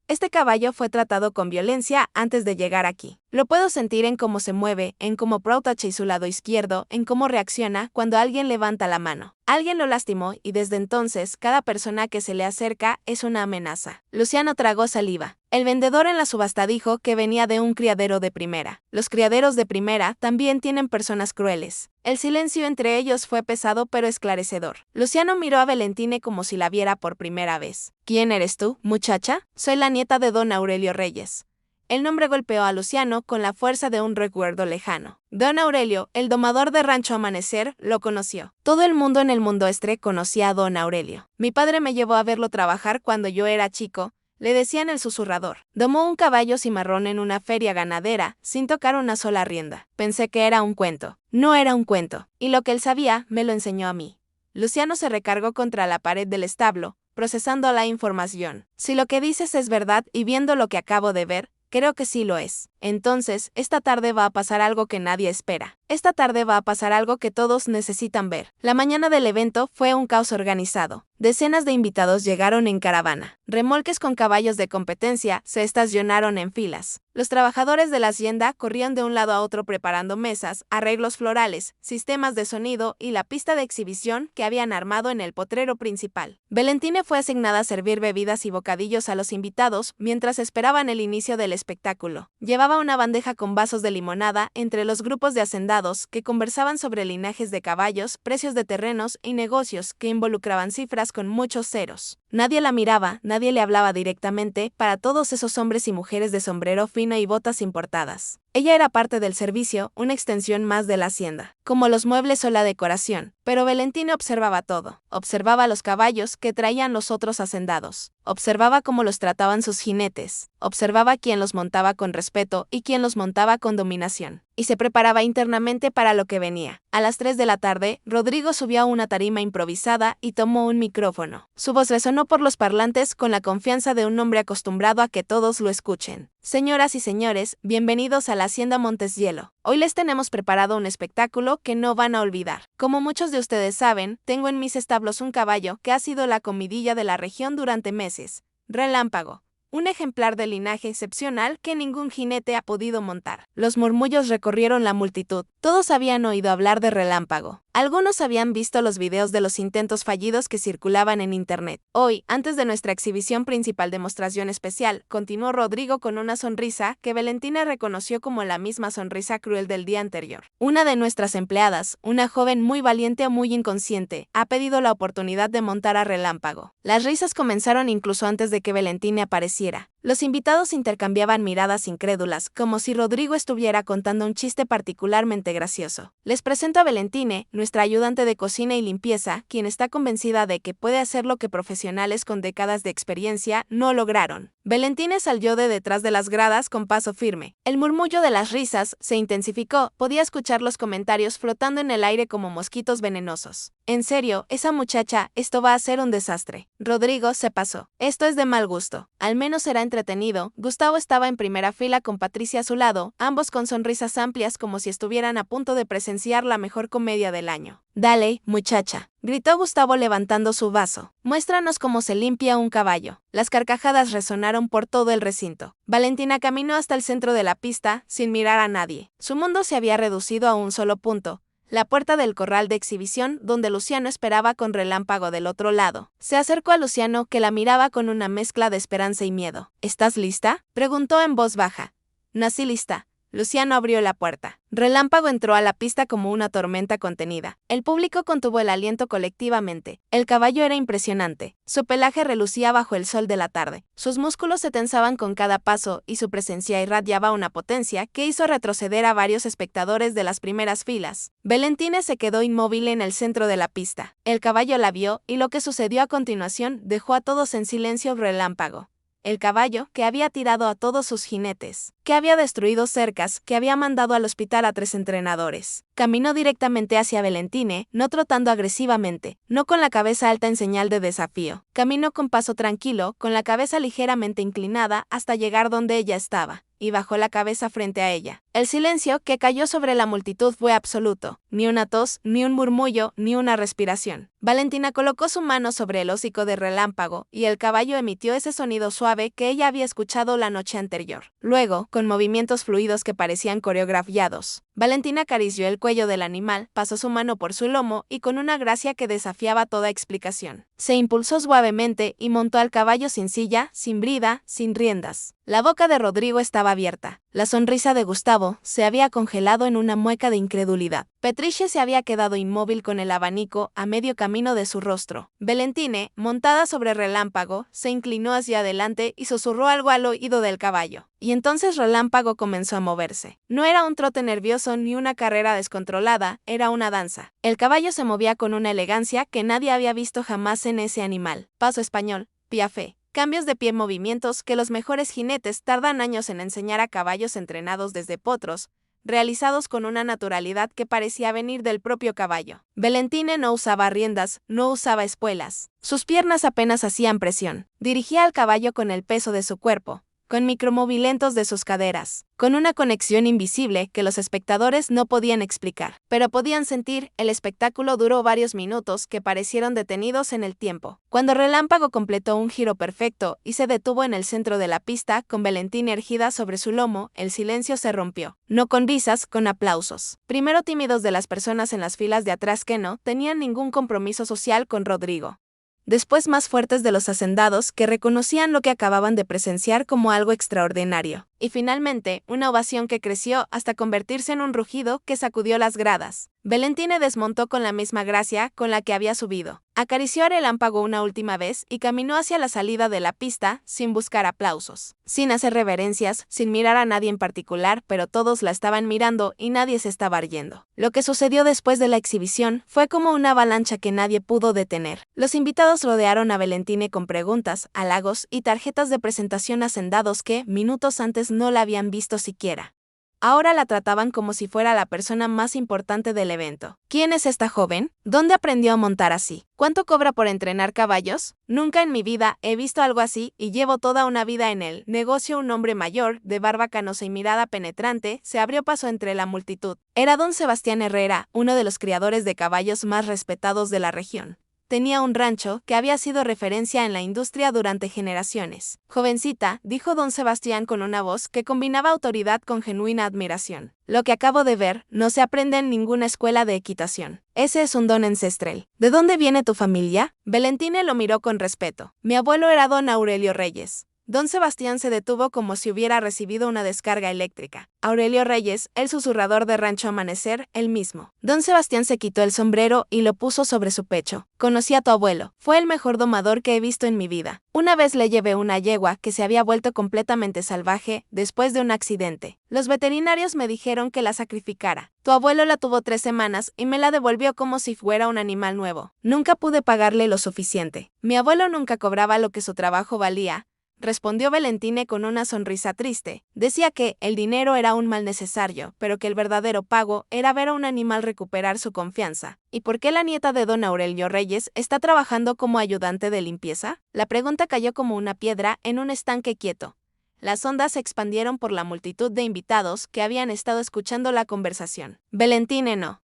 Este caballo fue tratado con violencia antes de llegar aquí. Lo puedo sentir en cómo se mueve, en cómo protege su lado izquierdo, en cómo reacciona cuando alguien levanta la mano. Alguien lo lastimó y desde entonces cada persona que se le acerca es una amenaza. Luciano tragó saliva. El vendedor en la subasta dijo que venía de un criadero de primera. Los criaderos de primera también tienen personas crueles. El silencio entre ellos fue pesado pero esclarecedor. Luciano miró a Valentine como si la viera por primera vez. «¿Quién eres tú, muchacha?» «Soy la nieta de don Aurelio Reyes». El nombre golpeó a Luciano con la fuerza de un recuerdo lejano. Don Aurelio, el domador de Rancho Amanecer, lo conoció. Todo el mundo en el Mundoestre conocía a don Aurelio. «Mi padre me llevó a verlo trabajar cuando yo era chico», le decían el susurrador. «Domó un caballo cimarrón en una feria ganadera, sin tocar una sola rienda. Pensé que era un cuento. No era un cuento. Y lo que él sabía, me lo enseñó a mí». Luciano se recargó contra la pared del establo, procesando la información. «Si lo que dices es verdad y viendo lo que acabo de ver, creo que sí lo es. Entonces, esta tarde va a pasar algo que nadie espera. Esta tarde va a pasar algo que todos necesitan ver». La mañana del evento fue un caos organizado. Decenas de invitados llegaron en caravana. Remolques con caballos de competencia se estacionaron en filas. Los trabajadores de la hacienda corrían de un lado a otro preparando mesas, arreglos florales, sistemas de sonido y la pista de exhibición que habían armado en el potrero principal. Valentine fue asignada a servir bebidas y bocadillos a los invitados mientras esperaban el inicio del espectáculo. Llevaba una bandeja con vasos de limonada entre los grupos de hacendados que conversaban sobre linajes de caballos, precios de terrenos y negocios que involucraban cifras con muchos ceros. Nadie la miraba, nadie le hablaba directamente para todos esos hombres y mujeres de sombrero fino y botas importadas. Ella era parte del servicio, una extensión más de la hacienda, como los muebles o la decoración, pero Valentine observaba todo. Observaba los caballos que traían los otros hacendados. Observaba cómo los trataban sus jinetes. Observaba quién los montaba con respeto y quién los montaba con dominación. Y se preparaba internamente para lo que venía. A las 3 de la tarde, Rodrigo subió a una tarima improvisada y tomó un micrófono. Su voz resonó por los parlantes con la confianza de un hombre acostumbrado a que todos lo escuchen. «Señoras y señores, bienvenidos a la Hacienda Monteshielo. Hoy les tenemos preparado un espectáculo que no van a olvidar. Como muchos de ustedes saben, tengo en mis establos un caballo que ha sido la comidilla de la región durante meses. Relámpago. Un ejemplar de linaje excepcional que ningún jinete ha podido montar». Los murmullos recorrieron la multitud. Todos habían oído hablar de Relámpago. Algunos habían visto los videos de los intentos fallidos que circulaban en internet. «Hoy, antes de nuestra exhibición principal demostración especial», continuó Rodrigo con una sonrisa que Valentina reconoció como la misma sonrisa cruel del día anterior. «Una de nuestras empleadas, una joven muy valiente o muy inconsciente, ha pedido la oportunidad de montar a Relámpago». Las risas comenzaron incluso antes de que Valentina apareciera. Los invitados intercambiaban miradas incrédulas, como si Rodrigo estuviera contando un chiste particularmente gracioso. Les presento a Valentine, nuestra ayudante de cocina y limpieza, quien está convencida de que puede hacer lo que profesionales con décadas de experiencia no lograron. Valentine salió de detrás de las gradas con paso firme. El murmullo de las risas se intensificó, podía escuchar los comentarios flotando en el aire como mosquitos venenosos. En serio, esa muchacha, esto va a ser un desastre. Rodrigo se pasó. Esto es de mal gusto. Al menos será entretenido. Gustavo estaba en primera fila con Patricia a su lado, ambos con sonrisas amplias como si estuvieran a punto de presenciar la mejor comedia del año. Dale, muchacha, gritó Gustavo levantando su vaso. Muéstranos cómo se limpia un caballo. Las carcajadas resonaron por todo el recinto. Valentina caminó hasta el centro de la pista, sin mirar a nadie. Su mundo se había reducido a un solo punto: la puerta del corral de exhibición, donde Luciano esperaba con Relámpago del otro lado. Se acercó a Luciano, que la miraba con una mezcla de esperanza y miedo. ¿Estás lista?, preguntó en voz baja. Nací lista. Luciano abrió la puerta. Relámpago entró a la pista como una tormenta contenida. El público contuvo el aliento colectivamente. El caballo era impresionante. Su pelaje relucía bajo el sol de la tarde. Sus músculos se tensaban con cada paso y su presencia irradiaba una potencia que hizo retroceder a varios espectadores de las primeras filas. Valentine se quedó inmóvil en el centro de la pista. El caballo la vio y lo que sucedió a continuación dejó a todos en silencio. Relámpago. El caballo, que había tirado a todos sus jinetes, que había destruido cercas, que había mandado al hospital a 3 entrenadores, caminó directamente hacia Valentine, no trotando agresivamente, no con la cabeza alta en señal de desafío. Caminó con paso tranquilo, con la cabeza ligeramente inclinada, hasta llegar donde ella estaba, y bajó la cabeza frente a ella. El silencio que cayó sobre la multitud fue absoluto. Ni una tos, ni un murmullo, ni una respiración. Valentina colocó su mano sobre el hocico de Relámpago, y el caballo emitió ese sonido suave que ella había escuchado la noche anterior. Luego, con movimientos fluidos que parecían coreografiados, Valentina acarició el cuello del animal, pasó su mano por su lomo y con una gracia que desafiaba toda explicación, se impulsó suavemente y montó al caballo sin silla, sin brida, sin riendas. La boca de Rodrigo estaba abierta. La sonrisa de Gustavo se había congelado en una mueca de incredulidad. Patricia se había quedado inmóvil con el abanico a medio camino de su rostro. Valentine, montada sobre Relámpago, se inclinó hacia adelante y susurró algo al oído del caballo. Y entonces Relámpago comenzó a moverse. No era un trote nervioso ni una carrera descontrolada, era una danza. El caballo se movía con una elegancia que nadie había visto jamás en ese animal. Paso español, piafé. Cambios de pie, movimientos que los mejores jinetes tardan años en enseñar a caballos entrenados desde potros, realizados con una naturalidad que parecía venir del propio caballo. Valentine no usaba riendas, no usaba espuelas. Sus piernas apenas hacían presión. Dirigía al caballo con el peso de su cuerpo, con micromovimientos de sus caderas, con una conexión invisible que los espectadores no podían explicar, pero podían sentir. El espectáculo duró varios minutos que parecieron detenidos en el tiempo. Cuando Relámpago completó un giro perfecto y se detuvo en el centro de la pista con Valentine erguida sobre su lomo, el silencio se rompió. No con risas, con aplausos. Primero tímidos de las personas en las filas de atrás que no tenían ningún compromiso social con Rodrigo. Después más fuertes de los hacendados que reconocían lo que acababan de presenciar como algo extraordinario. Y finalmente, una ovación que creció hasta convertirse en un rugido que sacudió las gradas. Valentine desmontó con la misma gracia con la que había subido. Acarició a Relámpago una última vez y caminó hacia la salida de la pista sin buscar aplausos, sin hacer reverencias, sin mirar a nadie en particular, pero todos la estaban mirando y nadie se estaba riendo. Lo que sucedió después de la exhibición fue como una avalancha que nadie pudo detener. Los invitados rodearon a Valentine con preguntas, halagos y tarjetas de presentación hacendados que, minutos antes, no la habían visto siquiera. Ahora la trataban como si fuera la persona más importante del evento. ¿Quién es esta joven? ¿Dónde aprendió a montar así? ¿Cuánto cobra por entrenar caballos? Nunca en mi vida he visto algo así y llevo toda una vida en el negocio. Un hombre mayor, de barba canosa y mirada penetrante, se abrió paso entre la multitud. Era don Sebastián Herrera, uno de los criadores de caballos más respetados de la región. Tenía un rancho que había sido referencia en la industria durante generaciones. Jovencita, dijo don Sebastián con una voz que combinaba autoridad con genuina admiración. Lo que acabo de ver no se aprende en ninguna escuela de equitación. Ese es un don ancestral. ¿De dónde viene tu familia? Valentine lo miró con respeto. Mi abuelo era don Aurelio Reyes. Don Sebastián se detuvo como si hubiera recibido una descarga eléctrica. Aurelio Reyes, el susurrador de Rancho Amanecer, el mismo. Don Sebastián se quitó el sombrero y lo puso sobre su pecho. Conocí a tu abuelo. Fue el mejor domador que he visto en mi vida. Una vez le llevé una yegua que se había vuelto completamente salvaje después de un accidente. Los veterinarios me dijeron que la sacrificara. Tu abuelo la tuvo 3 semanas y me la devolvió como si fuera un animal nuevo. Nunca pude pagarle lo suficiente. Mi abuelo nunca cobraba lo que su trabajo valía, respondió Valentine con una sonrisa triste. Decía que el dinero era un mal necesario, pero que el verdadero pago era ver a un animal recuperar su confianza. ¿Y por qué la nieta de don Aurelio Reyes está trabajando como ayudante de limpieza? La pregunta cayó como una piedra en un estanque quieto. Las ondas se expandieron por la multitud de invitados que habían estado escuchando la conversación. Valentine no.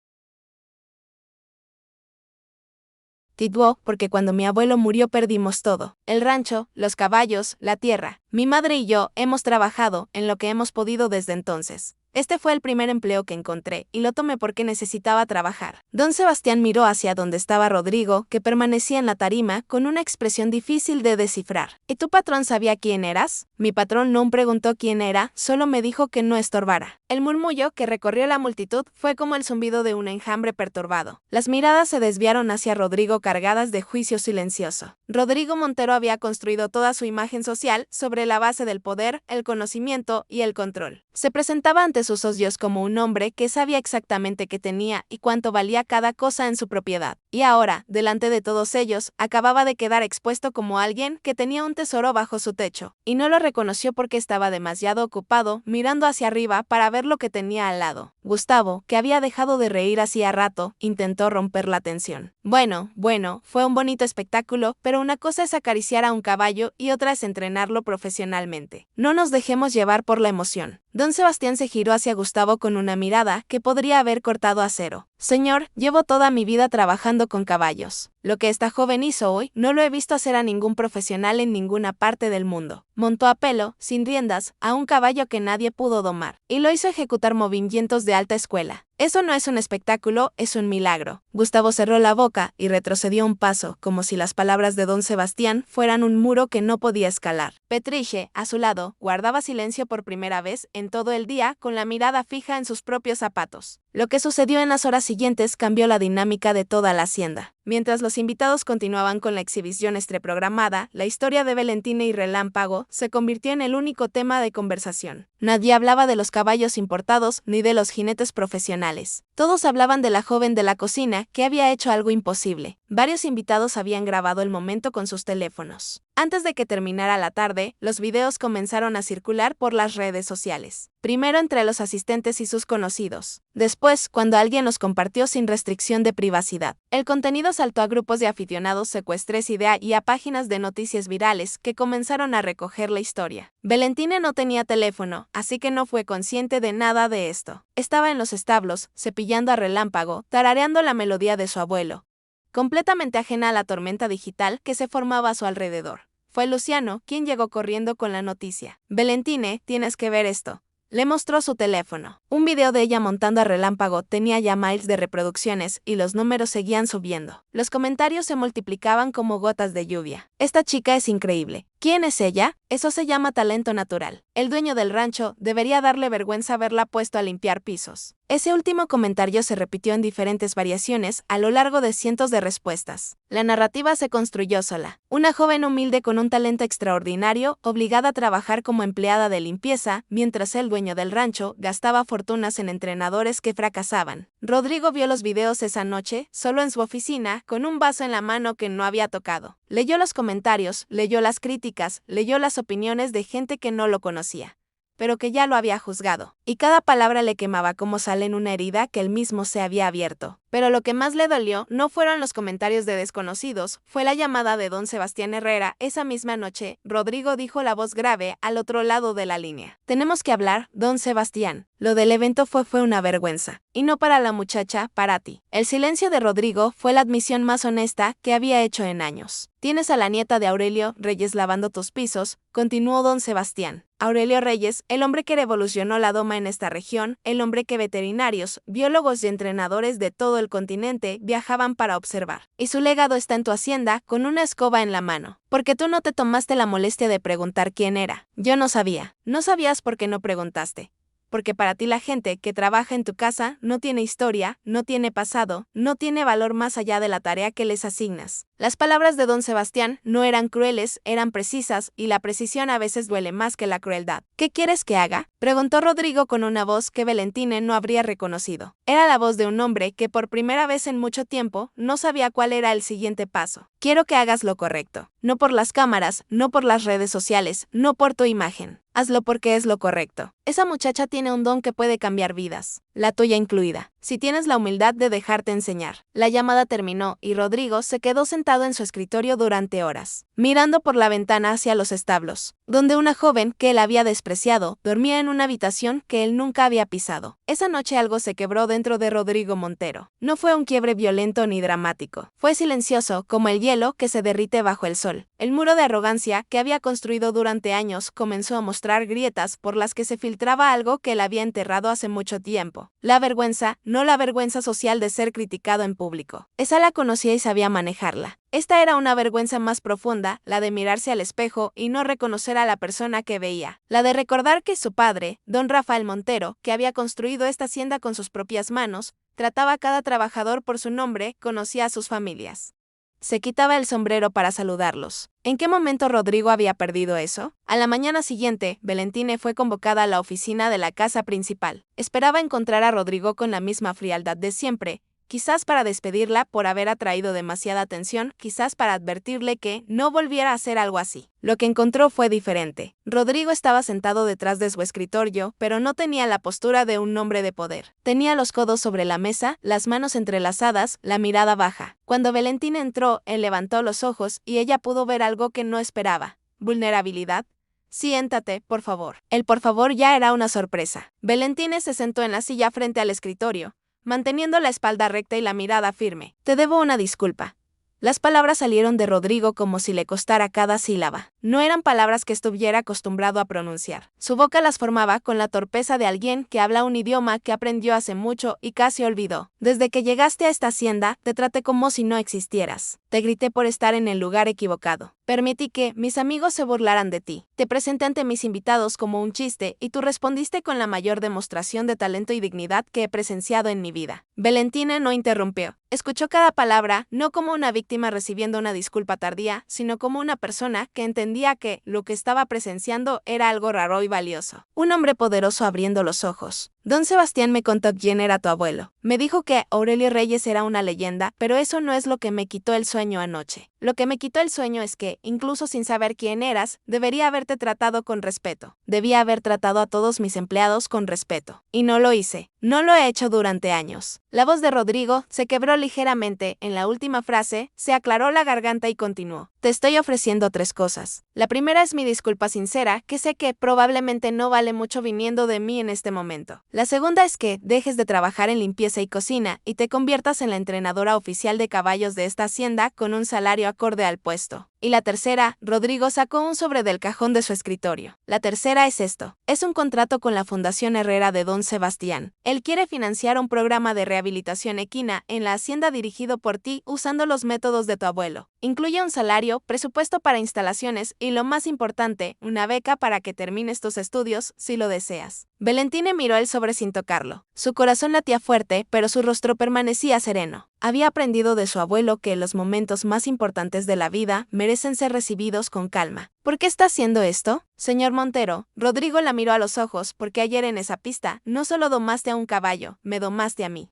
Tituó, porque cuando mi abuelo murió perdimos todo. El rancho, los caballos, la tierra. Mi madre y yo hemos trabajado en lo que hemos podido desde entonces. Este fue el primer empleo que encontré, y lo tomé porque necesitaba trabajar. Don Sebastián miró hacia donde estaba Rodrigo, que permanecía en la tarima, con una expresión difícil de descifrar. ¿Y tu patrón sabía quién eras? Mi patrón no preguntó quién era, solo me dijo que no estorbara. El murmullo que recorrió la multitud fue como el zumbido de un enjambre perturbado. Las miradas se desviaron hacia Rodrigo cargadas de juicio silencioso. Rodrigo Montero había construido toda su imagen social sobre la base del poder, el conocimiento y el control. Se presentaba ante sus socios como un hombre que sabía exactamente qué tenía y cuánto valía cada cosa en su propiedad. Y ahora, delante de todos ellos, acababa de quedar expuesto como alguien que tenía un tesoro bajo su techo, y no lo reconoció porque estaba demasiado ocupado mirando hacia arriba para ver lo que tenía al lado. Gustavo, que había dejado de reír hacía rato, intentó romper la tensión. Bueno, fue un bonito espectáculo, pero una cosa es acariciar a un caballo y otra es entrenarlo profesionalmente. No nos dejemos llevar por la emoción. Don Sebastián se giró hacia Gustavo con una mirada que podría haber cortado acero. Señor, llevo toda mi vida trabajando con caballos. Lo que esta joven hizo hoy, no lo he visto hacer a ningún profesional en ninguna parte del mundo. Montó a pelo, sin riendas, a un caballo que nadie pudo domar, y lo hizo ejecutar movimientos de alta escuela. Eso no es un espectáculo, es un milagro. Gustavo cerró la boca y retrocedió un paso, como si las palabras de don Sebastián fueran un muro que no podía escalar. Petriche, a su lado, guardaba silencio por primera vez en todo el día, con la mirada fija en sus propios zapatos. Lo que sucedió en las horas siguientes cambió la dinámica de toda la hacienda. Mientras los invitados continuaban con la exhibición preprogramada, la historia de Valentine y Relámpago se convirtió en el único tema de conversación. Nadie hablaba de los caballos importados ni de los jinetes profesionales. Todos hablaban de la joven de la cocina que había hecho algo imposible. Varios invitados habían grabado el momento con sus teléfonos. Antes de que terminara la tarde, los videos comenzaron a circular por las redes sociales. Primero entre los asistentes y sus conocidos. Después, cuando alguien los compartió sin restricción de privacidad. El contenido saltó a grupos de aficionados secuestres y a páginas de noticias virales que comenzaron a recoger la historia. Valentine no tenía teléfono, así que no fue consciente de nada de esto. Estaba en los establos, cepillando a Relámpago, tarareando la melodía de su abuelo, completamente ajena a la tormenta digital que se formaba a su alrededor. Fue Luciano quien llegó corriendo con la noticia. Valentine, tienes que ver esto. Le mostró su teléfono. Un video de ella montando a Relámpago tenía ya miles de reproducciones y los números seguían subiendo. Los comentarios se multiplicaban como gotas de lluvia. Esta chica es increíble. ¿Quién es ella? Eso se llama talento natural. El dueño del rancho debería darle vergüenza haberla puesto a limpiar pisos. Ese último comentario se repitió en diferentes variaciones a lo largo de cientos de respuestas. La narrativa se construyó sola. Una joven humilde con un talento extraordinario, obligada a trabajar como empleada de limpieza, mientras el dueño del rancho gastaba fortunas en entrenadores que fracasaban. Rodrigo vio los videos esa noche, solo en su oficina, con un vaso en la mano que no había tocado. Leyó los comentarios, leyó las críticas, leyó las opiniones de gente que no lo conocía, pero que ya lo había juzgado, y cada palabra le quemaba como sal en una herida que él mismo se había abierto. Pero lo que más le dolió no fueron los comentarios de desconocidos, fue la llamada de don Sebastián Herrera. Esa misma noche, Rodrigo dijo la voz grave al otro lado de la línea. Tenemos que hablar, don Sebastián. Lo del evento fue una vergüenza. Y no para la muchacha, para ti. El silencio de Rodrigo fue la admisión más honesta que había hecho en años. Tienes a la nieta de Aurelio Reyes lavando tus pisos, continuó don Sebastián. Aurelio Reyes, el hombre que revolucionó la doma en esta región, el hombre que veterinarios, biólogos y entrenadores de todo todo el continente viajaban para observar. Y su legado está en tu hacienda con una escoba en la mano. Porque tú no te tomaste la molestia de preguntar quién era. Yo no sabía. No sabías porque no preguntaste. Porque para ti la gente que trabaja en tu casa no tiene historia, no tiene pasado, no tiene valor más allá de la tarea que les asignas. Las palabras de don Sebastián no eran crueles, eran precisas, y la precisión a veces duele más que la crueldad. ¿Qué quieres que haga?, preguntó Rodrigo con una voz que Valentine no habría reconocido. Era la voz de un hombre que por primera vez en mucho tiempo no sabía cuál era el siguiente paso. Quiero que hagas lo correcto. No por las cámaras, no por las redes sociales, no por tu imagen. Hazlo porque es lo correcto. Esa muchacha tiene un don que puede cambiar vidas, la tuya incluida, si tienes la humildad de dejarte enseñar. La llamada terminó y Rodrigo se quedó sentado en su escritorio durante horas, mirando por la ventana hacia los establos, donde una joven que él había despreciado dormía en una habitación que él nunca había pisado. Esa noche algo se quebró dentro de Rodrigo Montero. No fue un quiebre violento ni dramático. Fue silencioso, como el hielo que se derrite bajo el sol. El muro de arrogancia que había construido durante años comenzó a mostrar grietas por las que se filtraba algo que él había enterrado hace mucho tiempo. La vergüenza, no la vergüenza social de ser criticado en público. Esa la conocía y sabía manejarla. Esta era una vergüenza más profunda, la de mirarse al espejo y no reconocer a la persona que veía. La de recordar que su padre, don Rafael Montero, que había construido esta hacienda con sus propias manos, trataba a cada trabajador por su nombre, conocía a sus familias. Se quitaba el sombrero para saludarlos. ¿En qué momento Rodrigo había perdido eso? A la mañana siguiente, Valentine fue convocada a la oficina de la casa principal. Esperaba encontrar a Rodrigo con la misma frialdad de siempre, quizás para despedirla por haber atraído demasiada atención, quizás para advertirle que no volviera a hacer algo así. Lo que encontró fue diferente. Rodrigo estaba sentado detrás de su escritorio, pero no tenía la postura de un hombre de poder. Tenía los codos sobre la mesa, las manos entrelazadas, la mirada baja. Cuando Valentine entró, él levantó los ojos y ella pudo ver algo que no esperaba. ¿Vulnerabilidad? Siéntate, por favor. El por favor ya era una sorpresa. Valentine se sentó en la silla frente al escritorio, manteniendo la espalda recta y la mirada firme. Te debo una disculpa. Las palabras salieron de Rodrigo como si le costara cada sílaba. No eran palabras que estuviera acostumbrado a pronunciar. Su boca las formaba con la torpeza de alguien que habla un idioma que aprendió hace mucho y casi olvidó. Desde que llegaste a esta hacienda, te traté como si no existieras. Te grité por estar en el lugar equivocado. Permití que mis amigos se burlaran de ti. Te presenté ante mis invitados como un chiste y tú respondiste con la mayor demostración de talento y dignidad que he presenciado en mi vida. Valentine no interrumpió. Escuchó cada palabra, no como una víctima recibiendo una disculpa tardía, sino como una persona que entendía que lo que estaba presenciando era algo raro y valioso. Un hombre poderoso abriendo los ojos. Don Sebastián me contó quién era tu abuelo. Me dijo que Aurelio Reyes era una leyenda, pero eso no es lo que me quitó el sueño anoche. Lo que me quitó el sueño es que, incluso sin saber quién eras, debería haberte tratado con respeto. Debía haber tratado a todos mis empleados con respeto. Y no lo hice. No lo he hecho durante años. La voz de Rodrigo se quebró ligeramente. En la última frase, se aclaró la garganta y continuó. Te estoy ofreciendo 3 cosas. La primera es mi disculpa sincera, que sé que probablemente no vale mucho viniendo de mí en este momento. La segunda es que dejes de trabajar en limpieza y cocina y te conviertas en la entrenadora oficial de caballos de esta hacienda con un salario acorde al puesto. Y la tercera, Rodrigo sacó un sobre del cajón de su escritorio. La tercera es esto. Es un contrato con la Fundación Herrera de Don Sebastián. Él quiere financiar un programa de rehabilitación equina en la hacienda dirigido por ti usando los métodos de tu abuelo. Incluye un salario, presupuesto para instalaciones y, lo más importante, una beca para que termines tus estudios si lo deseas. Valentine miró el sobre sin tocarlo. Su corazón latía fuerte, pero su rostro permanecía sereno. Había aprendido de su abuelo que los momentos más importantes de la vida merecen ser recibidos con calma. ¿Por qué está haciendo esto? Señor Montero, Rodrigo la miró a los ojos porque ayer en esa pista no solo domaste a un caballo, me domaste a mí.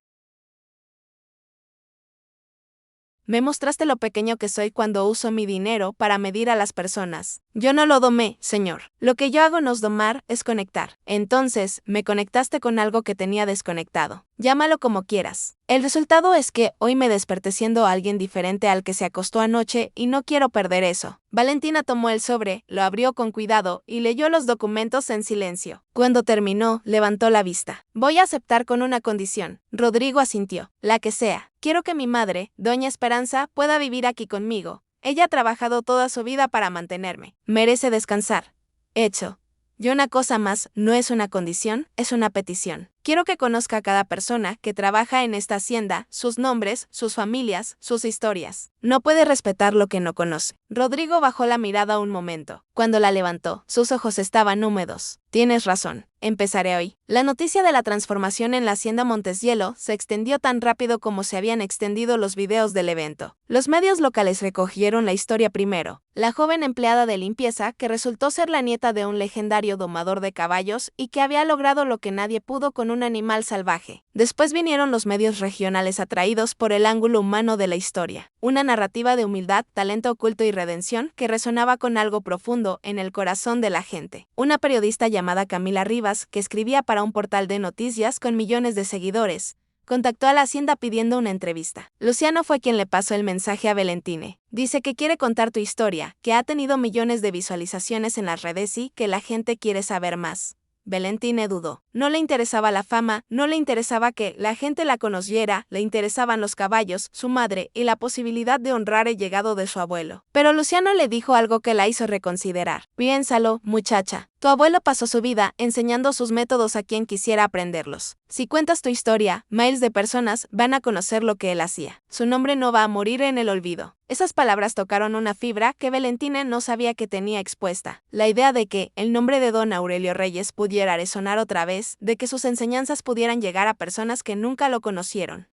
Me mostraste lo pequeño que soy cuando uso mi dinero para medir a las personas. Yo no lo domé, señor. Lo que yo hago no es domar, es conectar. Entonces, me conectaste con algo que tenía desconectado. Llámalo como quieras. El resultado es que hoy me desperté siendo alguien diferente al que se acostó anoche y no quiero perder eso. Valentina tomó el sobre, lo abrió con cuidado y leyó los documentos en silencio. Cuando terminó, levantó la vista. Voy a aceptar con una condición. Rodrigo asintió. La que sea. Quiero que mi madre, doña Esperanza, pueda vivir aquí conmigo. Ella ha trabajado toda su vida para mantenerme. Merece descansar. Hecho. Y una cosa más, no es una condición, es una petición. Quiero que conozca a cada persona que trabaja en esta hacienda, sus nombres, sus familias, sus historias. No puede respetar lo que no conoce. Rodrigo bajó la mirada un momento. Cuando la levantó, sus ojos estaban húmedos. Tienes razón. Empezaré hoy. La noticia de la transformación en la hacienda Monteshielo se extendió tan rápido como se habían extendido los videos del evento. Los medios locales recogieron la historia primero. La joven empleada de limpieza, que resultó ser la nieta de un legendario domador de caballos y que había logrado lo que nadie pudo con un animal salvaje. Después vinieron los medios regionales atraídos por el ángulo humano de la historia. Una narrativa de humildad, talento oculto y redención que resonaba con algo profundo en el corazón de la gente. Una periodista llamada Camila Rivas, que escribía para un portal de noticias con millones de seguidores, contactó a la hacienda pidiendo una entrevista. Luciano fue quien le pasó el mensaje a Valentine. Dice que quiere contar tu historia, que ha tenido millones de visualizaciones en las redes y que la gente quiere saber más. Valentine dudó. No le interesaba la fama, no le interesaba que la gente la conociera, le interesaban los caballos, su madre y la posibilidad de honrar el legado de su abuelo. Pero Luciano le dijo algo que la hizo reconsiderar. Piénsalo, muchacha. Tu abuelo pasó su vida enseñando sus métodos a quien quisiera aprenderlos. Si cuentas tu historia, miles de personas van a conocer lo que él hacía. Su nombre no va a morir en el olvido. Esas palabras tocaron una fibra que Valentine no sabía que tenía expuesta. La idea de que el nombre de don Aurelio Reyes pudiera resonar otra vez, de que sus enseñanzas pudieran llegar a personas que nunca lo conocieron,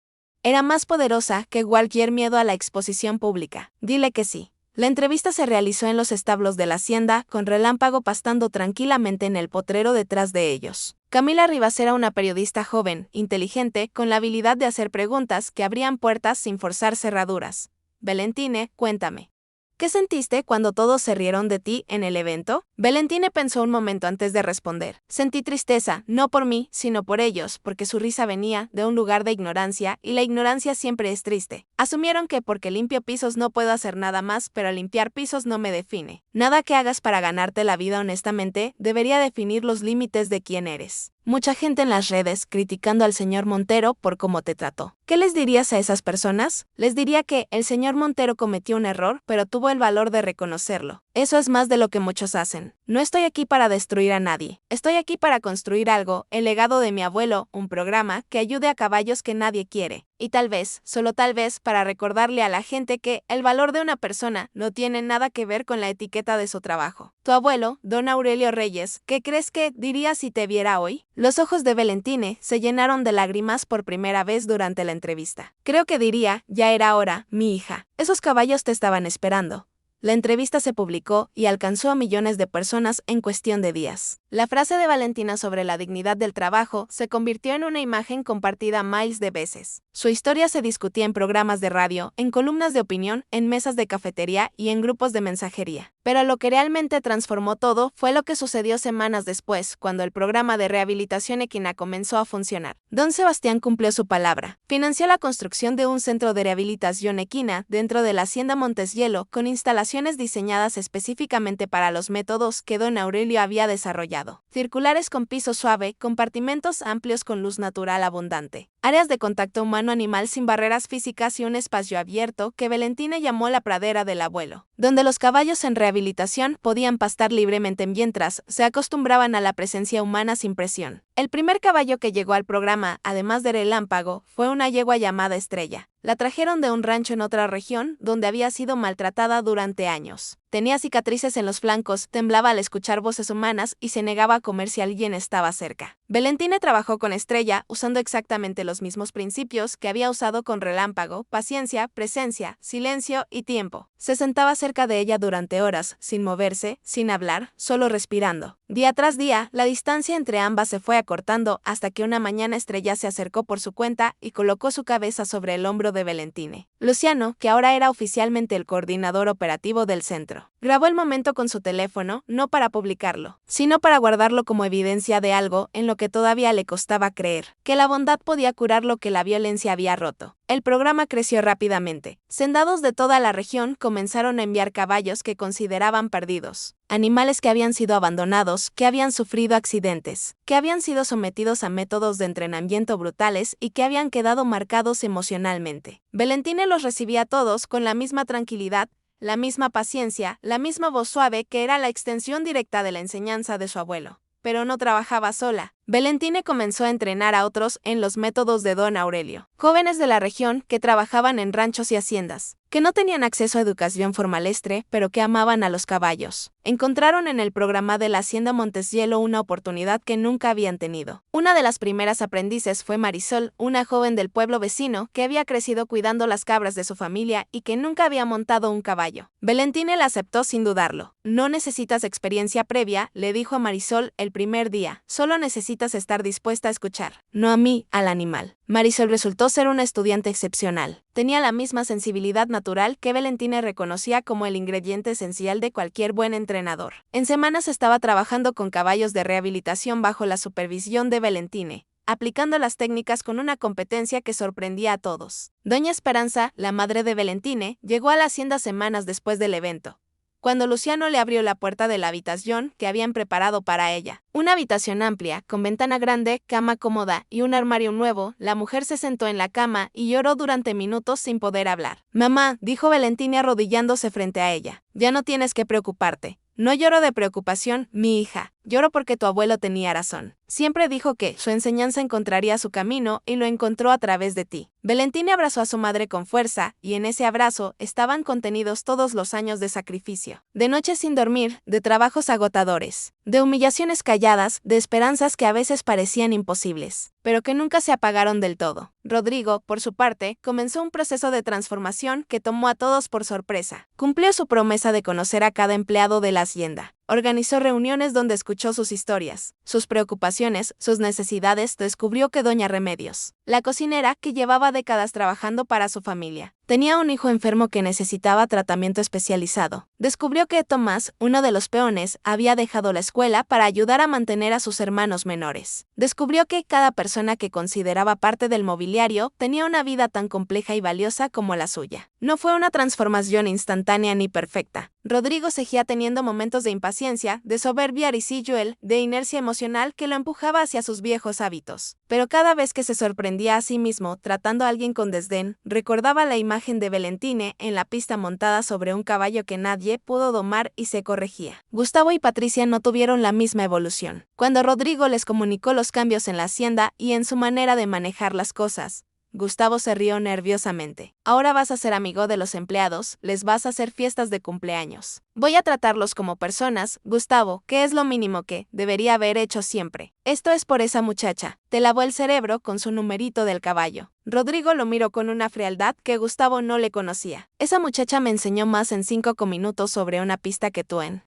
era más poderosa que cualquier miedo a la exposición pública. Dile que sí. La entrevista se realizó en los establos de la hacienda, con Relámpago pastando tranquilamente en el potrero detrás de ellos. Camila Rivas era una periodista joven, inteligente, con la habilidad de hacer preguntas que abrían puertas sin forzar cerraduras. Valentine, cuéntame. ¿Qué sentiste cuando todos se rieron de ti en el evento? Valentine pensó un momento antes de responder. Sentí tristeza, no por mí, sino por ellos, porque su risa venía de un lugar de ignorancia, y la ignorancia siempre es triste. Asumieron que porque limpio pisos no puedo hacer nada más, pero limpiar pisos no me define. Nada que hagas para ganarte la vida honestamente debería definir los límites de quién eres. Mucha gente en las redes criticando al señor Montero por cómo te trató. ¿Qué les dirías a esas personas? Les diría que el señor Montero cometió un error, pero tuvo el valor de reconocerlo. Eso es más de lo que muchos hacen. No estoy aquí para destruir a nadie. Estoy aquí para construir algo, el legado de mi abuelo, un programa que ayude a caballos que nadie quiere. Y tal vez, solo tal vez, para recordarle a la gente que el valor de una persona no tiene nada que ver con la etiqueta de su trabajo. Tu abuelo, don Aurelio Reyes, ¿qué crees que diría si te viera hoy? Los ojos de Valentine se llenaron de lágrimas por primera vez durante la entrevista. Creo que diría, ya era hora, mi hija. Esos caballos te estaban esperando. La entrevista se publicó y alcanzó a millones de personas en cuestión de días. La frase de Valentina sobre la dignidad del trabajo se convirtió en una imagen compartida miles de veces. Su historia se discutía en programas de radio, en columnas de opinión, en mesas de cafetería y en grupos de mensajería. Pero lo que realmente transformó todo fue lo que sucedió semanas después, cuando el programa de rehabilitación equina comenzó a funcionar. Don Sebastián cumplió su palabra. Financió la construcción de un centro de rehabilitación equina dentro de la hacienda Monteshielo con instalaciones diseñadas específicamente para los métodos que don Aurelio había desarrollado. Circulares con piso suave, compartimentos amplios con luz natural abundante, áreas de contacto humano-animal sin barreras físicas y un espacio abierto que Valentine llamó la pradera del abuelo, donde los caballos en rehabilitación podían pastar libremente mientras se acostumbraban a la presencia humana sin presión. El primer caballo que llegó al programa, además de Relámpago, fue una yegua llamada Estrella. La trajeron de un rancho en otra región, donde había sido maltratada durante años. Tenía cicatrices en los flancos, temblaba al escuchar voces humanas y se negaba a comer si alguien estaba cerca. Valentine trabajó con Estrella usando exactamente los mismos principios que había usado con Relámpago: paciencia, presencia, silencio y tiempo. Se sentaba cerca de ella durante horas, sin moverse, sin hablar, solo respirando. Día tras día, la distancia entre ambas se fue acortando hasta que una mañana Estrella se acercó por su cuenta y colocó su cabeza sobre el hombro de Valentine. Luciano, que ahora era oficialmente el coordinador operativo del centro, grabó el momento con su teléfono, no para publicarlo, sino para guardarlo como evidencia de algo en lo que todavía le costaba creer: que la bondad podía curar lo que la violencia había roto. El programa creció rápidamente. Sendados de toda la región comenzaron a enviar caballos que consideraban perdidos. Animales que habían sido abandonados, que habían sufrido accidentes, que habían sido sometidos a métodos de entrenamiento brutales y que habían quedado marcados emocionalmente. Valentine los recibía a todos con la misma tranquilidad, la misma paciencia, la misma voz suave que era la extensión directa de la enseñanza de su abuelo. Pero no trabajaba sola. Valentine comenzó a entrenar a otros en los métodos de don Aurelio, jóvenes de la región que trabajaban en ranchos y haciendas, que no tenían acceso a educación formalestre, pero que amaban a los caballos. Encontraron en el programa de la Hacienda Monteshielo una oportunidad que nunca habían tenido. Una de las primeras aprendices fue Marisol, una joven del pueblo vecino que había crecido cuidando las cabras de su familia y que nunca había montado un caballo. Valentine la aceptó sin dudarlo. No necesitas experiencia previa, le dijo a Marisol el primer día, solo necesitas estar dispuesta a escuchar, no a mí, al animal. Marisol resultó ser una estudiante excepcional. Tenía la misma sensibilidad natural que Valentine reconocía como el ingrediente esencial de cualquier buen entrenador. En semanas estaba trabajando con caballos de rehabilitación bajo la supervisión de Valentine, aplicando las técnicas con una competencia que sorprendía a todos. Doña Esperanza, la madre de Valentine, llegó a la hacienda semanas después del evento, cuando Luciano le abrió la puerta de la habitación que habían preparado para ella. Una habitación amplia, con ventana grande, cama cómoda y un armario nuevo, la mujer se sentó en la cama y lloró durante minutos sin poder hablar. Mamá, dijo Valentine arrodillándose frente a ella, ya no tienes que preocuparte. No lloro de preocupación, mi hija, lloro porque tu abuelo tenía razón. Siempre dijo que su enseñanza encontraría su camino y lo encontró a través de ti. Valentine abrazó a su madre con fuerza, y en ese abrazo estaban contenidos todos los años de sacrificio, de noches sin dormir, de trabajos agotadores, de humillaciones calladas, de esperanzas que a veces parecían imposibles, pero que nunca se apagaron del todo. Rodrigo, por su parte, comenzó un proceso de transformación que tomó a todos por sorpresa. Cumplió su promesa de conocer a cada empleado de la hacienda. Organizó reuniones donde escuchó sus historias, sus preocupaciones, sus necesidades. Descubrió que doña Remedios, la cocinera que llevaba décadas trabajando para su familia, tenía un hijo enfermo que necesitaba tratamiento especializado. Descubrió que Tomás, uno de los peones, había dejado la escuela para ayudar a mantener a sus hermanos menores. Descubrió que cada persona que consideraba parte del mobiliario tenía una vida tan compleja y valiosa como la suya. No fue una transformación instantánea ni perfecta. Rodrigo seguía teniendo momentos de impaciencia, de soberbia risidual, de inercia emocional que lo empujaba hacia sus viejos hábitos. Pero cada vez que se sorprendía a sí mismo tratando a alguien con desdén, recordaba la imagen de Valentine en la pista montada sobre un caballo que nadie pudo domar y se corregía. Gustavo y Patricia no tuvieron la misma evolución. Cuando Rodrigo les comunicó los cambios en la hacienda y en su manera de manejar las cosas, Gustavo se rió nerviosamente. Ahora vas a ser amigo de los empleados, les vas a hacer fiestas de cumpleaños. Voy a tratarlos como personas, Gustavo, que es lo mínimo que debería haber hecho siempre. Esto es por esa muchacha. Te lavó el cerebro con su numerito del caballo. Rodrigo lo miró con una frialdad que Gustavo no le conocía. Esa muchacha me enseñó más en 5 minutos sobre una pista que tú en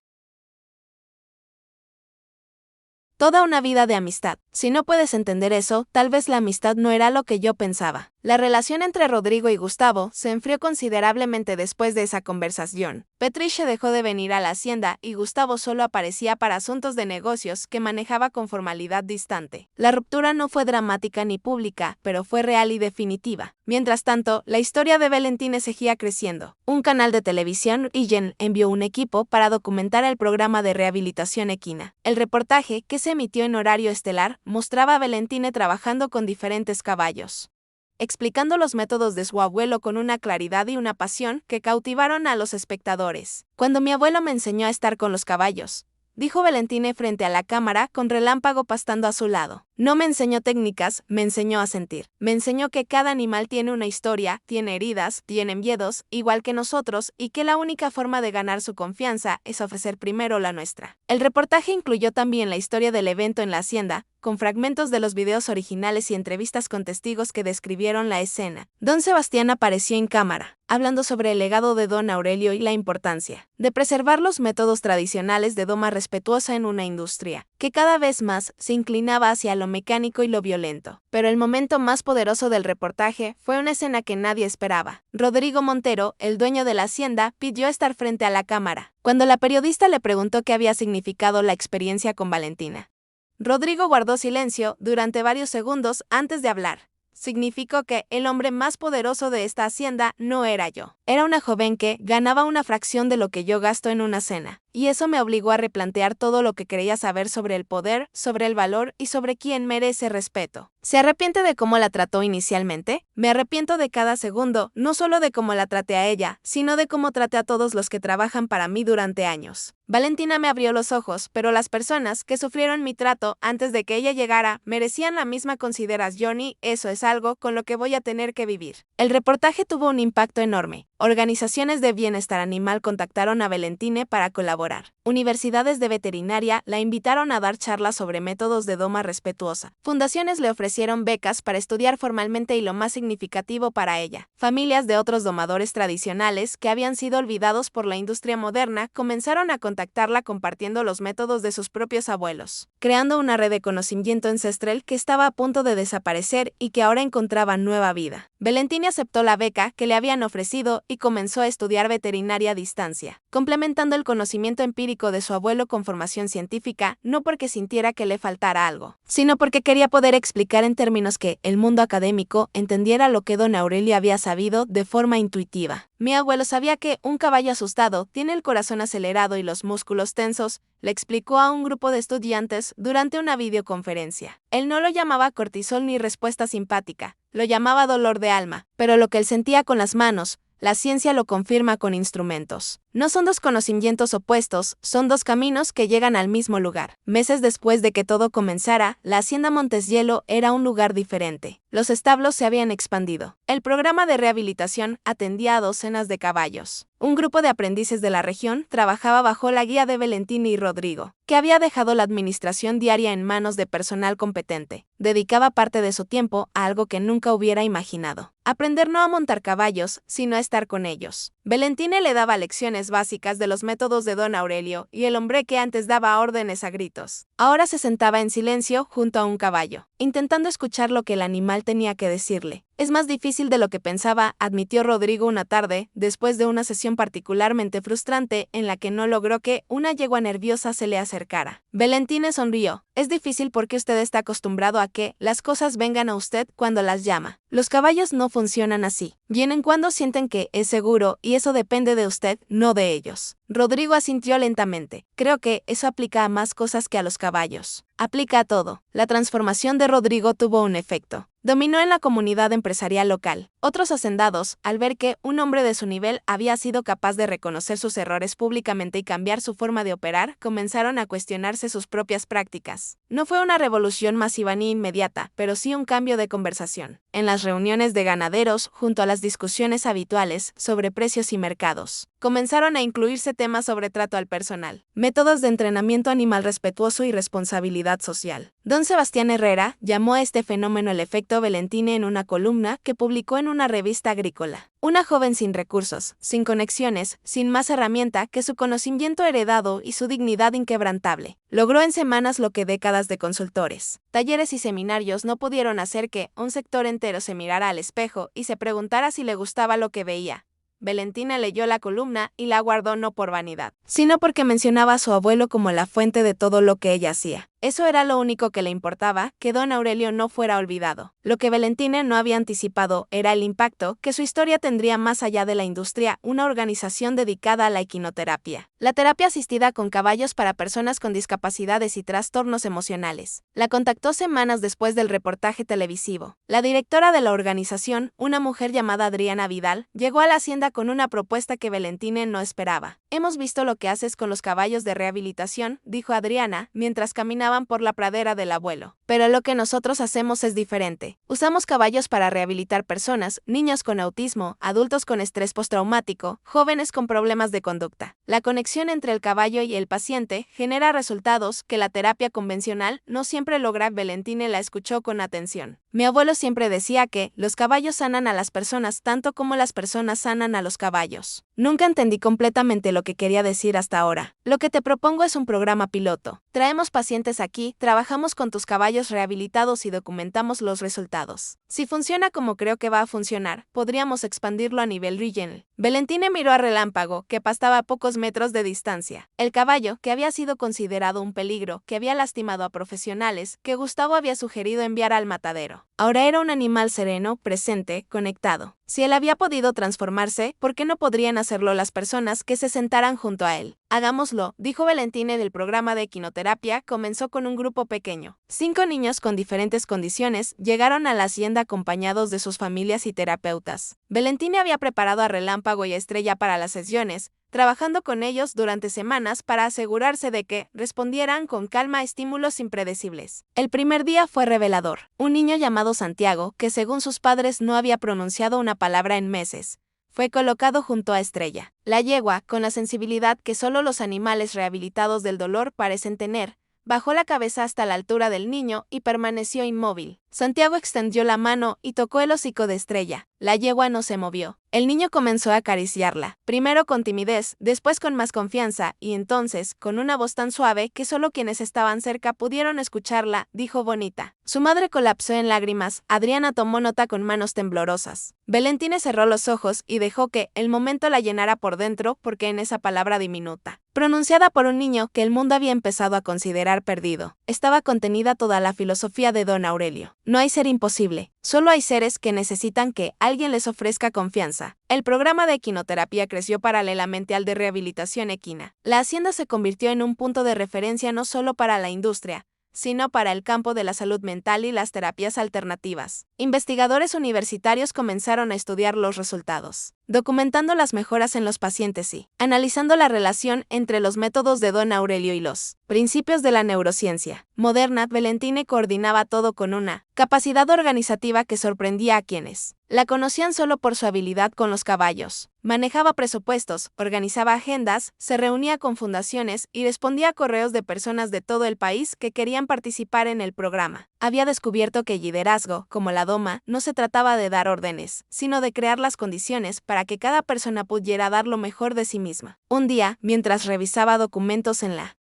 toda una vida de amistad. Si no puedes entender eso, tal vez la amistad no era lo que yo pensaba. La relación entre Rodrigo y Gustavo se enfrió considerablemente después de esa conversación. Patricia dejó de venir a la hacienda y Gustavo solo aparecía para asuntos de negocios que manejaba con formalidad distante. La ruptura no fue dramática ni pública, pero fue real y definitiva. Mientras tanto, la historia de Valentine seguía creciendo. Un canal de televisión, Illen, envió un equipo para documentar el programa de rehabilitación equina. El reportaje, que se emitió en horario estelar, mostraba a Valentine trabajando con diferentes caballos, explicando los métodos de su abuelo con una claridad y una pasión que cautivaron a los espectadores. Cuando mi abuelo me enseñó a estar con los caballos, dijo Valentine frente a la cámara con Relámpago pastando a su lado. No me enseñó técnicas, me enseñó a sentir. Me enseñó que cada animal tiene una historia, tiene heridas, tiene miedos, igual que nosotros, y que la única forma de ganar su confianza es ofrecer primero la nuestra. El reportaje incluyó también la historia del evento en la hacienda, con fragmentos de los videos originales y entrevistas con testigos que describieron la escena. Don Sebastián apareció en cámara, hablando sobre el legado de Don Aurelio y la importancia de preservar los métodos tradicionales de doma respetuosa en una industria que cada vez más se inclinaba hacia lo mecánico y lo violento. Pero el momento más poderoso del reportaje fue una escena que nadie esperaba. Rodrigo Montero, el dueño de la hacienda, pidió estar frente a la cámara. Cuando la periodista le preguntó qué había significado la experiencia con Valentina, Rodrigo guardó silencio durante varios segundos antes de hablar. Significó que el hombre más poderoso de esta hacienda no era yo. Era una joven que ganaba una fracción de lo que yo gasto en una cena. Y eso me obligó a replantear todo lo que creía saber sobre el poder, sobre el valor y sobre quién merece respeto. ¿Se arrepiente de cómo la trató inicialmente? Me arrepiento de cada segundo, no solo de cómo la traté a ella, sino de cómo traté a todos los que trabajan para mí durante años. Valentina me abrió los ojos, pero las personas que sufrieron mi trato antes de que ella llegara merecían la misma consideración y eso es algo con lo que voy a tener que vivir. El reportaje tuvo un impacto enorme. Organizaciones de bienestar animal contactaron a Valentina para colaborar. Universidades de veterinaria la invitaron a dar charlas sobre métodos de doma respetuosa. Fundaciones le ofrecieron becas para estudiar formalmente y lo más significativo para ella. Familias de otros domadores tradicionales que habían sido olvidados por la industria moderna comenzaron a contactarla compartiendo los métodos de sus propios abuelos, creando una red de conocimiento ancestral que estaba a punto de desaparecer y que ahora encontraba nueva vida. Valentina aceptó la beca que le habían ofrecido y comenzó a estudiar veterinaria a distancia, complementando el conocimiento empírico de su abuelo con formación científica, no porque sintiera que le faltara algo, sino porque quería poder explicar en términos que el mundo académico entendiera lo que don Aurelio había sabido de forma intuitiva. Mi abuelo sabía que un caballo asustado tiene el corazón acelerado y los músculos tensos, le explicó a un grupo de estudiantes durante una videoconferencia. Él no lo llamaba cortisol ni respuesta simpática, lo llamaba dolor de alma, pero lo que él sentía con las manos, la ciencia lo confirma con instrumentos. No son dos conocimientos opuestos, son dos caminos que llegan al mismo lugar. Meses después de que todo comenzara, la hacienda Monteshielo era un lugar diferente. Los establos se habían expandido. El programa de rehabilitación atendía a docenas de caballos. Un grupo de aprendices de la región trabajaba bajo la guía de Valentina y Rodrigo, que había dejado la administración diaria en manos de personal competente. Dedicaba parte de su tiempo a algo que nunca hubiera imaginado. Aprender no a montar caballos, sino a estar con ellos. Valentina le daba lecciones básicas de los métodos de don Aurelio y el hombre que antes daba órdenes a gritos. Ahora se sentaba en silencio junto a un caballo, intentando escuchar lo que el animal tenía que decirle. Es más difícil de lo que pensaba, admitió Rodrigo una tarde, después de una sesión particularmente frustrante en la que no logró que una yegua nerviosa se le acercara. Valentina sonrió. Es difícil porque usted está acostumbrado a que las cosas vengan a usted cuando las llama. Los caballos no funcionan así. Vienen cuando sienten que es seguro y eso depende de usted, no de ellos. Rodrigo asintió lentamente. Creo que eso aplica a más cosas que a los caballos. Aplica a todo. La transformación de Rodrigo tuvo un efecto. Dominó en la comunidad empresarial local. Otros hacendados, al ver que un hombre de su nivel había sido capaz de reconocer sus errores públicamente y cambiar su forma de operar, comenzaron a cuestionarse sus propias prácticas. No fue una revolución masiva ni inmediata, pero sí un cambio de conversación. En las reuniones de ganaderos, junto a las discusiones habituales sobre precios y mercados, comenzaron a incluirse temas sobre trato al personal, métodos de entrenamiento animal respetuoso y responsabilidad social. Don Sebastián Herrera llamó a este fenómeno el efecto Valentina en una columna que publicó en una revista agrícola. Una joven sin recursos, sin conexiones, sin más herramienta que su conocimiento heredado y su dignidad inquebrantable, logró en semanas lo que décadas de consultores, talleres y seminarios no pudieron hacer que un sector entero se mirara al espejo y se preguntara si le gustaba lo que veía. Valentina leyó la columna y la guardó no por vanidad, sino porque mencionaba a su abuelo como la fuente de todo lo que ella hacía. Eso era lo único que le importaba, que don Aurelio no fuera olvidado. Lo que Valentina no había anticipado era el impacto que su historia tendría más allá de la industria, una organización dedicada a la equinoterapia, la terapia asistida con caballos para personas con discapacidades y trastornos emocionales. La contactó semanas después del reportaje televisivo. La directora de la organización, una mujer llamada Adriana Vidal, llegó a la hacienda con una propuesta que Valentina no esperaba. Hemos visto lo que haces con los caballos de rehabilitación, dijo Adriana, mientras caminaban por la pradera del abuelo. Pero lo que nosotros hacemos es diferente. Usamos caballos para rehabilitar personas, niños con autismo, adultos con estrés postraumático, jóvenes con problemas de conducta. La conexión entre el caballo y el paciente genera resultados que la terapia convencional no siempre logra. Valentina la escuchó con atención. Mi abuelo siempre decía que los caballos sanan a las personas tanto como las personas sanan a los caballos. Nunca entendí completamente lo que quería decir hasta ahora. Lo que te propongo es un programa piloto. Traemos pacientes aquí, trabajamos con tus caballos rehabilitados y documentamos los resultados. Si funciona como creo que va a funcionar, podríamos expandirlo a nivel regional. Valentina miró a Relámpago, que pastaba a pocos metros de distancia. El caballo, que había sido considerado un peligro, que había lastimado a profesionales, que Gustavo había sugerido enviar al matadero. entenderlo. Ahora era un animal sereno, presente, conectado. Si él había podido transformarse, ¿por qué no podrían hacerlo las personas que se sentaran junto a él? Hagámoslo, dijo Valentine del programa de equinoterapia. Comenzó con un grupo pequeño. 5 niños con diferentes condiciones llegaron a la hacienda acompañados de sus familias y terapeutas. Valentine había preparado a Relámpago y a Estrella para las sesiones, trabajando con ellos durante semanas para asegurarse de que respondieran con calma a estímulos impredecibles. El primer día fue revelador. Un niño llamado Santiago, que según sus padres no había pronunciado una palabra en meses, fue colocado junto a Estrella. La yegua, con la sensibilidad que solo los animales rehabilitados del dolor parecen tener, bajó la cabeza hasta la altura del niño y permaneció inmóvil. Santiago extendió la mano y tocó el hocico de Estrella. La yegua no se movió. El niño comenzó a acariciarla, primero con timidez, después con más confianza, y entonces, con una voz tan suave que solo quienes estaban cerca pudieron escucharla, dijo Bonita. Su madre colapsó en lágrimas. Adriana tomó nota con manos temblorosas. Valentine cerró los ojos y dejó que el momento la llenara por dentro, porque en esa palabra diminuta, pronunciada por un niño que el mundo había empezado a considerar perdido, estaba contenida toda la filosofía de Don Aurelio. No hay ser imposible, solo hay seres que necesitan que alguien les ofrezca confianza. El programa de equinoterapia creció paralelamente al de rehabilitación equina. La hacienda se convirtió en un punto de referencia no solo para la industria, sino para el campo de la salud mental y las terapias alternativas. Investigadores universitarios comenzaron a estudiar los resultados, documentando las mejoras en los pacientes y analizando la relación entre los métodos de Don Aurelio y los principios de la neurociencia moderna. Valentine coordinaba todo con una capacidad organizativa que sorprendía a quienes la conocían solo por su habilidad con los caballos. Manejaba presupuestos, organizaba agendas, se reunía con fundaciones y respondía a correos de personas de todo el país que querían participar en el programa. Había descubierto que el liderazgo, como la doma, no se trataba de dar órdenes, sino de crear las condiciones para que cada persona pudiera dar lo mejor de sí misma. Un día, mientras revisaba documentos en la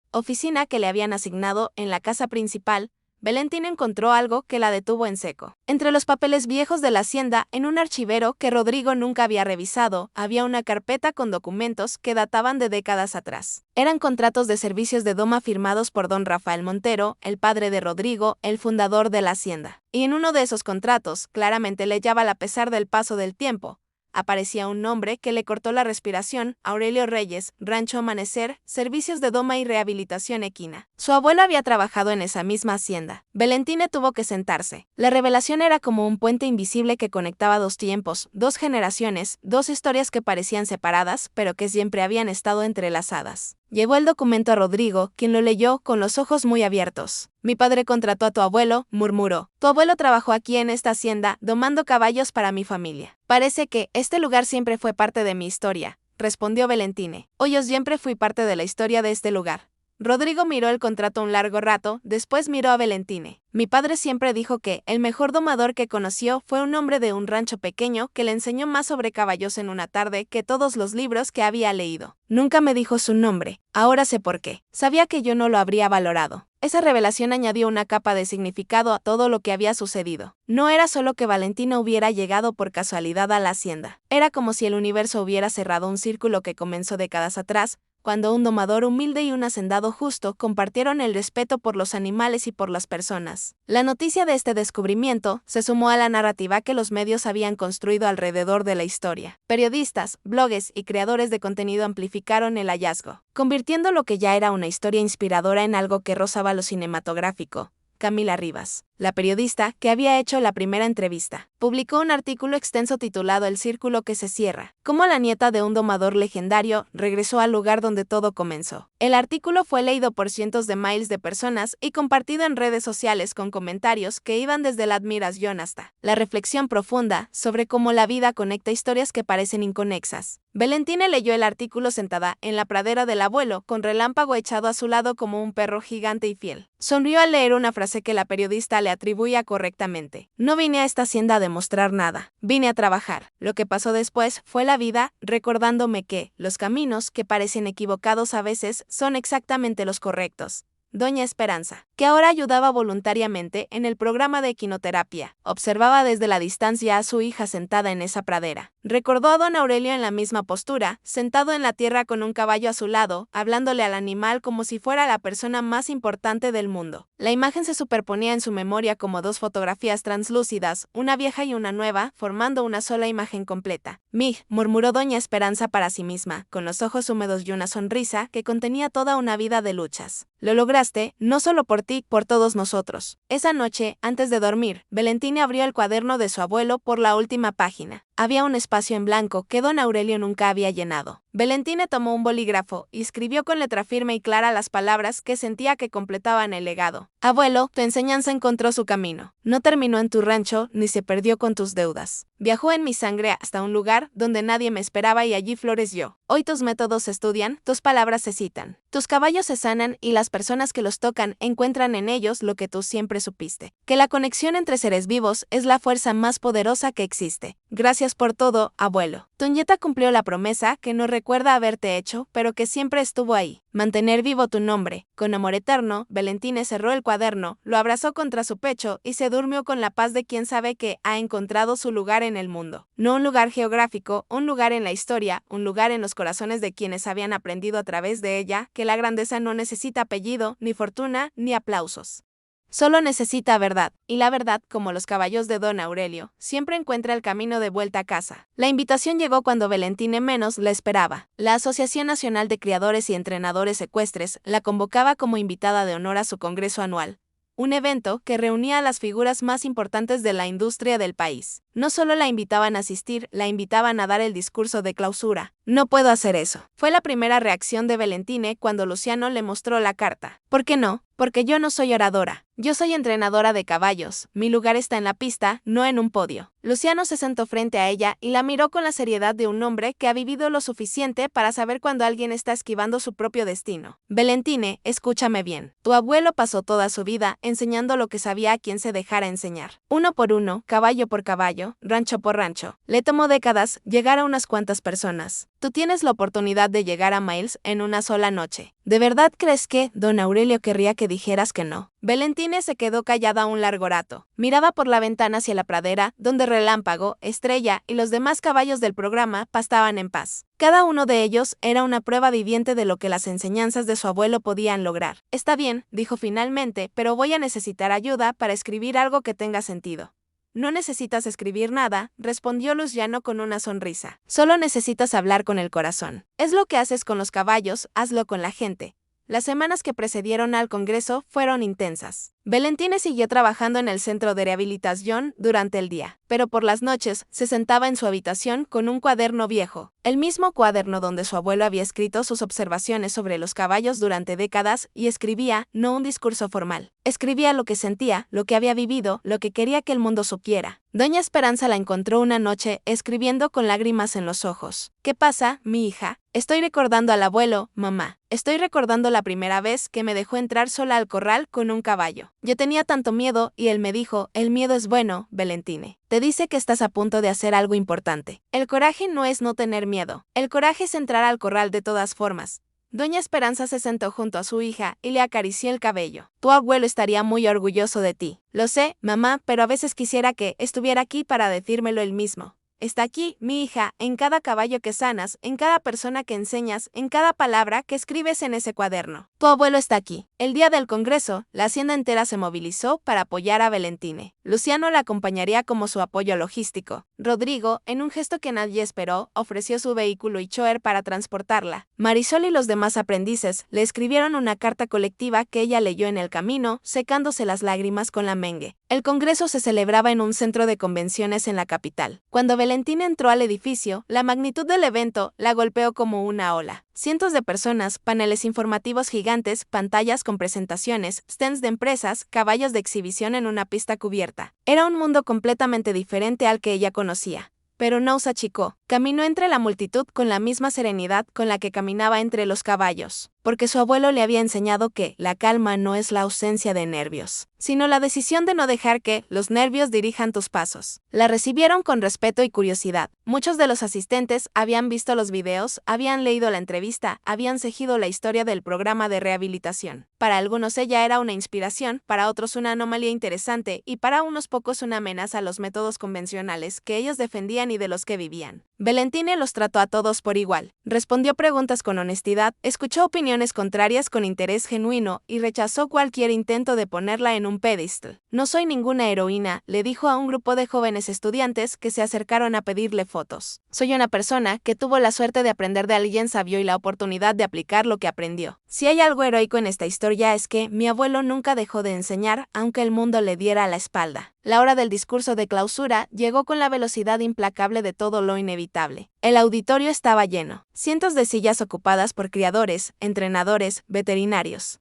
oficina que le habían asignado en la casa principal, Valentine encontró algo que la detuvo en seco. Entre los papeles viejos de la hacienda, en un archivero que Rodrigo nunca había revisado, había una carpeta con documentos que databan de décadas atrás. Eran contratos de servicios de doma firmados por don Rafael Montero, el padre de Rodrigo, el fundador de la hacienda. Y en uno de esos contratos, claramente leyable a pesar del paso del tiempo, aparecía un nombre que le cortó la respiración: Aurelio Reyes, Rancho Amanecer, servicios de doma y rehabilitación equina. Su abuelo había trabajado en esa misma hacienda. Valentine tuvo que sentarse. La revelación era como un puente invisible que conectaba dos tiempos, dos generaciones, dos historias que parecían separadas, pero que siempre habían estado entrelazadas. Llevó el documento a Rodrigo, quien lo leyó con los ojos muy abiertos. Mi padre contrató a tu abuelo, murmuró. Tu abuelo trabajó aquí en esta hacienda, domando caballos para mi familia. Parece que este lugar siempre fue parte de mi historia, respondió Valentine. Hoy yo siempre fui parte de la historia de este lugar. Rodrigo miró el contrato un largo rato, después miró a Valentine. Mi padre siempre dijo que el mejor domador que conoció fue un hombre de un rancho pequeño que le enseñó más sobre caballos en una tarde que todos los libros que había leído. Nunca me dijo su nombre, ahora sé por qué. Sabía que yo no lo habría valorado. Esa revelación añadió una capa de significado a todo lo que había sucedido. No era solo que Valentine hubiera llegado por casualidad a la hacienda. Era como si el universo hubiera cerrado un círculo que comenzó décadas atrás, cuando un domador humilde y un hacendado justo compartieron el respeto por los animales y por las personas. La noticia de este descubrimiento se sumó a la narrativa que los medios habían construido alrededor de la historia. Periodistas, bloggers y creadores de contenido amplificaron el hallazgo, convirtiendo lo que ya era una historia inspiradora en algo que rozaba lo cinematográfico. Camila Rivas, la periodista que había hecho la primera entrevista, publicó un artículo extenso titulado El círculo que se cierra, cómo la nieta de un domador legendario regresó al lugar donde todo comenzó. El artículo fue leído por cientos de miles de personas y compartido en redes sociales con comentarios que iban desde la admiración hasta la reflexión profunda sobre cómo la vida conecta historias que parecen inconexas. Valentine leyó el artículo sentada en la pradera del abuelo, con Relámpago echado a su lado como un perro gigante y fiel. Sonrió al leer una frase que la periodista le atribuía correctamente. No vine a esta hacienda a demostrar nada, vine a trabajar. Lo que pasó después fue la vida, recordándome que los caminos que parecen equivocados a veces son exactamente los correctos. Doña Esperanza. que ahora ayudaba voluntariamente en el programa de equinoterapia. Observaba desde la distancia a su hija sentada en esa pradera. Recordó a don Aurelio en la misma postura, sentado en la tierra con un caballo a su lado, hablándole al animal como si fuera la persona más importante del mundo. La imagen se superponía en su memoria como dos fotografías translúcidas, una vieja y una nueva, formando una sola imagen completa. Murmuró doña Esperanza para sí misma, con los ojos húmedos y una sonrisa que contenía toda una vida de luchas. Lo lograste, no solo por ti, por todos nosotros. Esa noche, antes de dormir, Valentina abrió el cuaderno de su abuelo por la última página. Había un espacio en blanco que don Aurelio nunca había llenado. Valentina tomó un bolígrafo y escribió con letra firme y clara las palabras que sentía que completaban el legado. Abuelo, tu enseñanza encontró su camino. No terminó en tu rancho ni se perdió con tus deudas. Viajó en mi sangre hasta un lugar donde nadie me esperaba y allí floreció. Hoy tus métodos se estudian, tus palabras se citan. Tus caballos se sanan y las personas que los tocan encuentran en ellos lo que tú siempre supiste. Que la conexión entre seres vivos es la fuerza más poderosa que existe. Gracias por todo, abuelo. Tu nieta cumplió la promesa que no recuerda haberte hecho, pero que siempre estuvo ahí. Mantener vivo tu nombre. Con amor eterno, Valentina cerró el cuaderno, lo abrazó contra su pecho y se durmió con la paz de quien sabe que ha encontrado su lugar en el mundo. No un lugar geográfico, un lugar en la historia, un lugar en los corazones de quienes habían aprendido a través de ella que la grandeza no necesita apellido, ni fortuna, ni aplausos. Solo necesita verdad, y la verdad, como los caballos de don Aurelio, siempre encuentra el camino de vuelta a casa. La invitación llegó cuando Valentina menos la esperaba. La Asociación Nacional de Criadores y Entrenadores Ecuestres la convocaba como invitada de honor a su congreso anual. Un evento que reunía a las figuras más importantes de la industria del país. No solo la invitaban a asistir, la invitaban a dar el discurso de clausura. No puedo hacer eso. Fue la primera reacción de Valentina cuando Luciano le mostró la carta. ¿Por qué no? Porque yo no soy oradora. Yo soy entrenadora de caballos. Mi lugar está en la pista, no en un podio. Luciano se sentó frente a ella y la miró con la seriedad de un hombre que ha vivido lo suficiente para saber cuando alguien está esquivando su propio destino. Valentina, escúchame bien. Tu abuelo pasó toda su vida enseñando lo que sabía a quien se dejara enseñar. Uno por uno, caballo por caballo, rancho por rancho. Le tomó décadas llegar a unas cuantas personas. Tú tienes la oportunidad de llegar a Miles en una sola noche. ¿De verdad crees que don Aurelio querría que dijeras que no? Valentina se quedó callada un largo rato. Miraba por la ventana hacia la pradera, donde Relámpago, Estrella y los demás caballos del programa pastaban en paz. Cada uno de ellos era una prueba viviente de lo que las enseñanzas de su abuelo podían lograr. Está bien, dijo finalmente, pero voy a necesitar ayuda para escribir algo que tenga sentido. No necesitas escribir nada, respondió Luciano con una sonrisa. Solo necesitas hablar con el corazón. Es lo que haces con los caballos, hazlo con la gente. Las semanas que precedieron al congreso fueron intensas. Valentina siguió trabajando en el centro de rehabilitación durante el día, pero por las noches se sentaba en su habitación con un cuaderno viejo, el mismo cuaderno donde su abuelo había escrito sus observaciones sobre los caballos durante décadas y escribía, no un discurso formal. Escribía lo que sentía, lo que había vivido, lo que quería que el mundo supiera. Doña Esperanza la encontró una noche escribiendo con lágrimas en los ojos. ¿Qué pasa, mi hija? Estoy recordando al abuelo, mamá. Estoy recordando la primera vez que me dejó entrar sola al corral con un caballo. Yo tenía tanto miedo y él me dijo, el miedo es bueno, Valentina. Te dice que estás a punto de hacer algo importante. El coraje no es no tener miedo. El coraje es entrar al corral de todas formas. Doña Esperanza se sentó junto a su hija y le acarició el cabello. Tu abuelo estaría muy orgulloso de ti. Lo sé, mamá, pero a veces quisiera que estuviera aquí para decírmelo él mismo. Está aquí, mi hija, en cada caballo que sanas, en cada persona que enseñas, en cada palabra que escribes en ese cuaderno. Tu abuelo está aquí. El día del congreso, la hacienda entera se movilizó para apoyar a Valentina. Luciano la acompañaría como su apoyo logístico. Rodrigo, en un gesto que nadie esperó, ofreció su vehículo y chofer para transportarla. Marisol y los demás aprendices le escribieron una carta colectiva que ella leyó en el camino, secándose las lágrimas con la mengue. El congreso se celebraba en un centro de convenciones en la capital. Cuando Valentina entró al edificio, la magnitud del evento la golpeó como una ola. Cientos de personas, paneles informativos gigantes, pantallas con presentaciones, stands de empresas, caballos de exhibición en una pista cubierta. Era un mundo completamente diferente al que ella conocía. Pero no se achicó. Caminó entre la multitud con la misma serenidad con la que caminaba entre los caballos, porque su abuelo le había enseñado que la calma no es la ausencia de nervios, sino la decisión de no dejar que los nervios dirijan tus pasos. La recibieron con respeto y curiosidad. Muchos de los asistentes habían visto los videos, habían leído la entrevista, habían seguido la historia del programa de rehabilitación. Para algunos ella era una inspiración, para otros una anomalía interesante y para unos pocos una amenaza a los métodos convencionales que ellos defendían y de los que vivían. Valentine los trató a todos por igual. Respondió preguntas con honestidad, escuchó opiniones contrarias con interés genuino y rechazó cualquier intento de ponerla en un pedestal. No soy ninguna heroína, le dijo a un grupo de jóvenes estudiantes que se acercaron a pedirle fotos. Soy una persona que tuvo la suerte de aprender de alguien sabio y la oportunidad de aplicar lo que aprendió. Si hay algo heroico en esta historia es que mi abuelo nunca dejó de enseñar, aunque el mundo le diera la espalda. La hora del discurso de clausura llegó con la velocidad implacable de todo lo inevitable. El auditorio estaba lleno. Cientos de sillas ocupadas por criadores, entrenadores, veterinarios,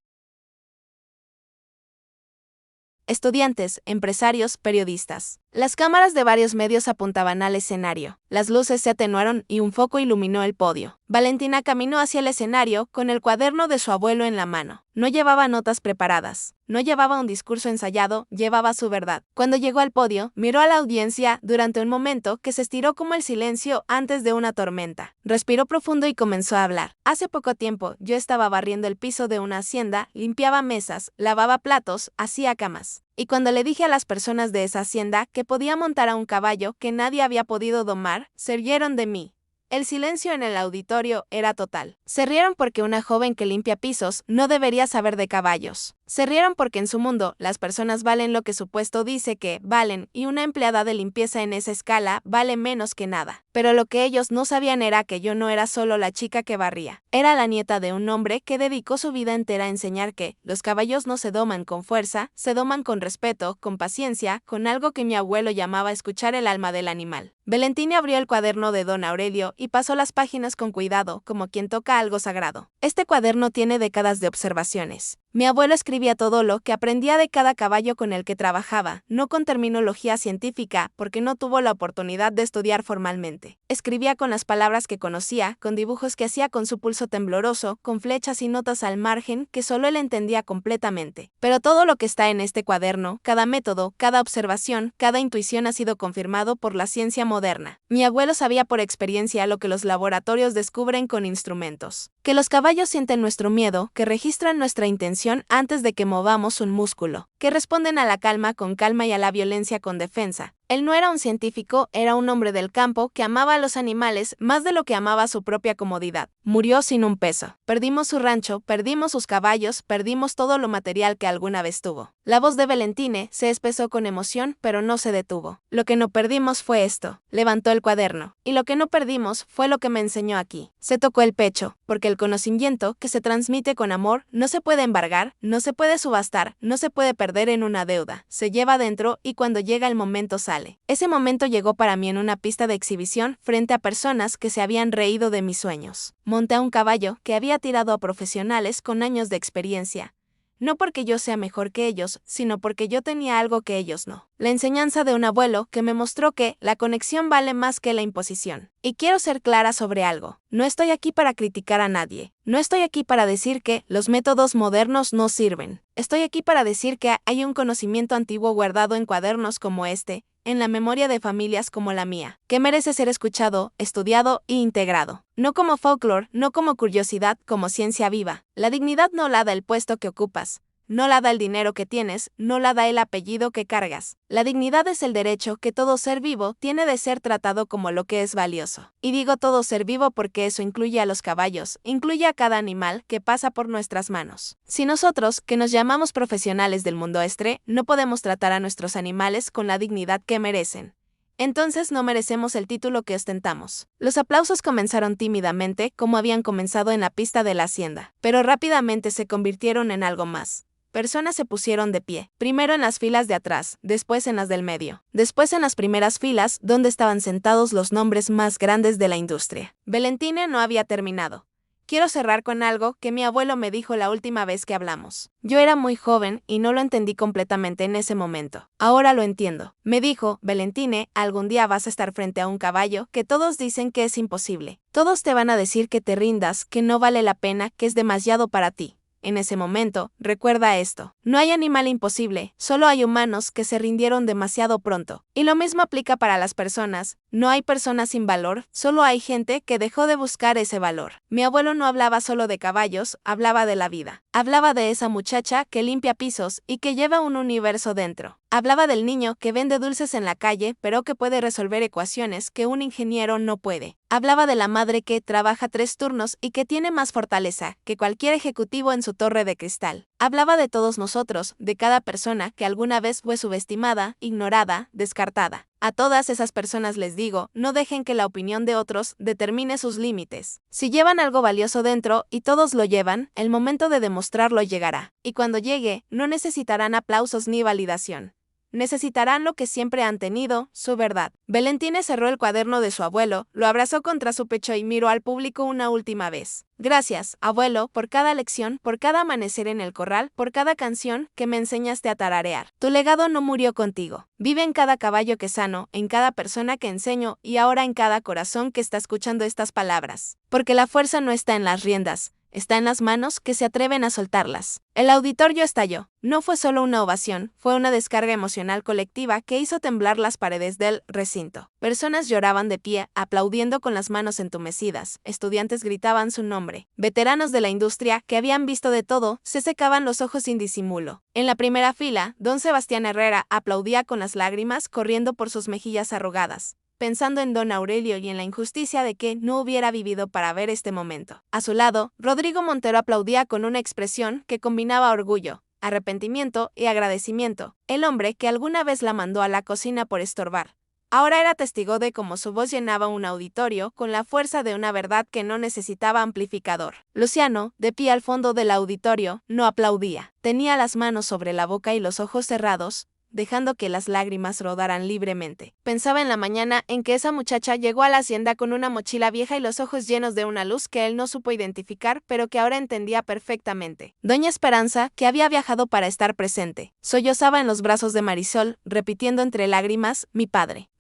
estudiantes, empresarios, periodistas. Las cámaras de varios medios apuntaban al escenario. Las luces se atenuaron y un foco iluminó el podio. Valentina caminó hacia el escenario con el cuaderno de su abuelo en la mano. No llevaba notas preparadas, no llevaba un discurso ensayado, llevaba su verdad. Cuando llegó al podio, miró a la audiencia durante un momento que se estiró como el silencio antes de una tormenta. Respiró profundo y comenzó a hablar. Hace poco tiempo, yo estaba barriendo el piso de una hacienda, limpiaba mesas, lavaba platos, hacía camas. Y cuando le dije a las personas de esa hacienda que podía montar a un caballo que nadie había podido domar, se rieron de mí. El silencio en el auditorio era total. Se rieron porque una joven que limpia pisos no debería saber de caballos. Se rieron porque en su mundo las personas valen lo que su puesto dice que valen y una empleada de limpieza en esa escala vale menos que nada. Pero lo que ellos no sabían era que yo no era solo la chica que barría. Era la nieta de un hombre que dedicó su vida entera a enseñar que los caballos no se doman con fuerza, se doman con respeto, con paciencia, con algo que mi abuelo llamaba escuchar el alma del animal. Valentine abrió el cuaderno de don Aurelio y pasó las páginas con cuidado, como quien toca algo sagrado. Este cuaderno tiene décadas de observaciones. Mi abuelo escribía todo lo que aprendía de cada caballo con el que trabajaba, no con terminología científica, porque no tuvo la oportunidad de estudiar formalmente. Escribía con las palabras que conocía, con dibujos que hacía con su pulso tembloroso, con flechas y notas al margen que solo él entendía completamente. Pero todo lo que está en este cuaderno, cada método, cada observación, cada intuición ha sido confirmado por la ciencia moderna. Mi abuelo sabía por experiencia lo que los laboratorios descubren con instrumentos. Que los caballos sienten nuestro miedo, que registran nuestra intención antes de que movamos un músculo, que responden a la calma con calma y a la violencia con defensa. Él no era un científico, era un hombre del campo que amaba a los animales más de lo que amaba su propia comodidad. Murió sin un peso. Perdimos su rancho, perdimos sus caballos, perdimos todo lo material que alguna vez tuvo. La voz de Valentine se espesó con emoción, pero no se detuvo. Lo que no perdimos fue esto. Levantó el cuaderno. Y lo que no perdimos fue lo que me enseñó aquí. Se tocó el pecho, porque el conocimiento que se transmite con amor no se puede embargar, no se puede subastar, no se puede perder en una deuda. Se lleva dentro y cuando llega el momento sale. Ese momento llegó para mí en una pista de exhibición frente a personas que se habían reído de mis sueños. Monté a un caballo que había tirado a profesionales con años de experiencia. No porque yo sea mejor que ellos, sino porque yo tenía algo que ellos no. La enseñanza de un abuelo que me mostró que la conexión vale más que la imposición. Y quiero ser clara sobre algo. No estoy aquí para criticar a nadie. No estoy aquí para decir que los métodos modernos no sirven. Estoy aquí para decir que hay un conocimiento antiguo guardado en cuadernos como este, en la memoria de familias como la mía, que merece ser escuchado, estudiado e integrado. No como folclore, no como curiosidad, como ciencia viva. La dignidad no la da el puesto que ocupas, no la da el dinero que tienes, no la da el apellido que cargas. La dignidad es el derecho que todo ser vivo tiene de ser tratado como lo que es valioso. Y digo todo ser vivo porque eso incluye a los caballos, incluye a cada animal que pasa por nuestras manos. Si nosotros, que nos llamamos profesionales del mundo estre, no podemos tratar a nuestros animales con la dignidad que merecen, entonces no merecemos el título que ostentamos. Los aplausos comenzaron tímidamente, como habían comenzado en la pista de la hacienda, pero rápidamente se convirtieron en algo más. Personas se pusieron de pie, primero en las filas de atrás, después en las del medio, después en las primeras filas donde estaban sentados los nombres más grandes de la industria. Valentine no había terminado. Quiero cerrar con algo que mi abuelo me dijo la última vez que hablamos. Yo era muy joven y no lo entendí completamente en ese momento. Ahora lo entiendo. Me dijo, Valentine, algún día vas a estar frente a un caballo que todos dicen que es imposible. Todos te van a decir que te rindas, que no vale la pena, que es demasiado para ti. en ese momento, recuerda esto. No hay animal imposible, solo hay humanos que se rindieron demasiado pronto. Y lo mismo aplica para las personas. No hay personas sin valor, solo hay gente que dejó de buscar ese valor. Mi abuelo no hablaba solo de caballos, hablaba de la vida. Hablaba de esa muchacha que limpia pisos y que lleva un universo dentro. Hablaba del niño que vende dulces en la calle, pero que puede resolver ecuaciones que un ingeniero no puede. Hablaba de la madre que trabaja 3 turnos y que tiene más fortaleza que cualquier ejecutivo en su torre de cristal. Hablaba de todos nosotros, de cada persona que alguna vez fue subestimada, ignorada, descartada. A todas esas personas les digo, no dejen que la opinión de otros determine sus límites. Si llevan algo valioso dentro y todos lo llevan, el momento de demostrarlo llegará. Y cuando llegue, no necesitarán aplausos ni validación. Necesitarán lo que siempre han tenido, su verdad. Valentina cerró el cuaderno de su abuelo, lo abrazó contra su pecho y miró al público una última vez. Gracias, abuelo, por cada lección, por cada amanecer en el corral, por cada canción que me enseñaste a tararear. Tu legado no murió contigo. Vive en cada caballo que sano, en cada persona que enseño y ahora en cada corazón que está escuchando estas palabras. Porque la fuerza no está en las riendas. Está en las manos que se atreven a soltarlas. El auditorio estalló. No fue solo una ovación, fue una descarga emocional colectiva que hizo temblar las paredes del recinto. Personas lloraban de pie, aplaudiendo con las manos entumecidas. Estudiantes gritaban su nombre. Veteranos de la industria, que habían visto de todo, se secaban los ojos sin disimulo. En la primera fila, don Sebastián Herrera aplaudía con las lágrimas corriendo por sus mejillas arrugadas, pensando en don Aurelio y en la injusticia de que no hubiera vivido para ver este momento. A su lado, Rodrigo Montero aplaudía con una expresión que combinaba orgullo, arrepentimiento y agradecimiento. El hombre que alguna vez la mandó a la cocina por estorbar, ahora era testigo de cómo su voz llenaba un auditorio con la fuerza de una verdad que no necesitaba amplificador. Luciano, de pie al fondo del auditorio, no aplaudía. Tenía las manos sobre la boca y los ojos cerrados, dejando que las lágrimas rodaran libremente. Pensaba en la mañana en que esa muchacha llegó a la hacienda con una mochila vieja y los ojos llenos de una luz que él no supo identificar, pero que ahora entendía perfectamente. Doña Esperanza, que había viajado para estar presente, sollozaba en los brazos de Marisol, repitiendo entre lágrimas, mi padre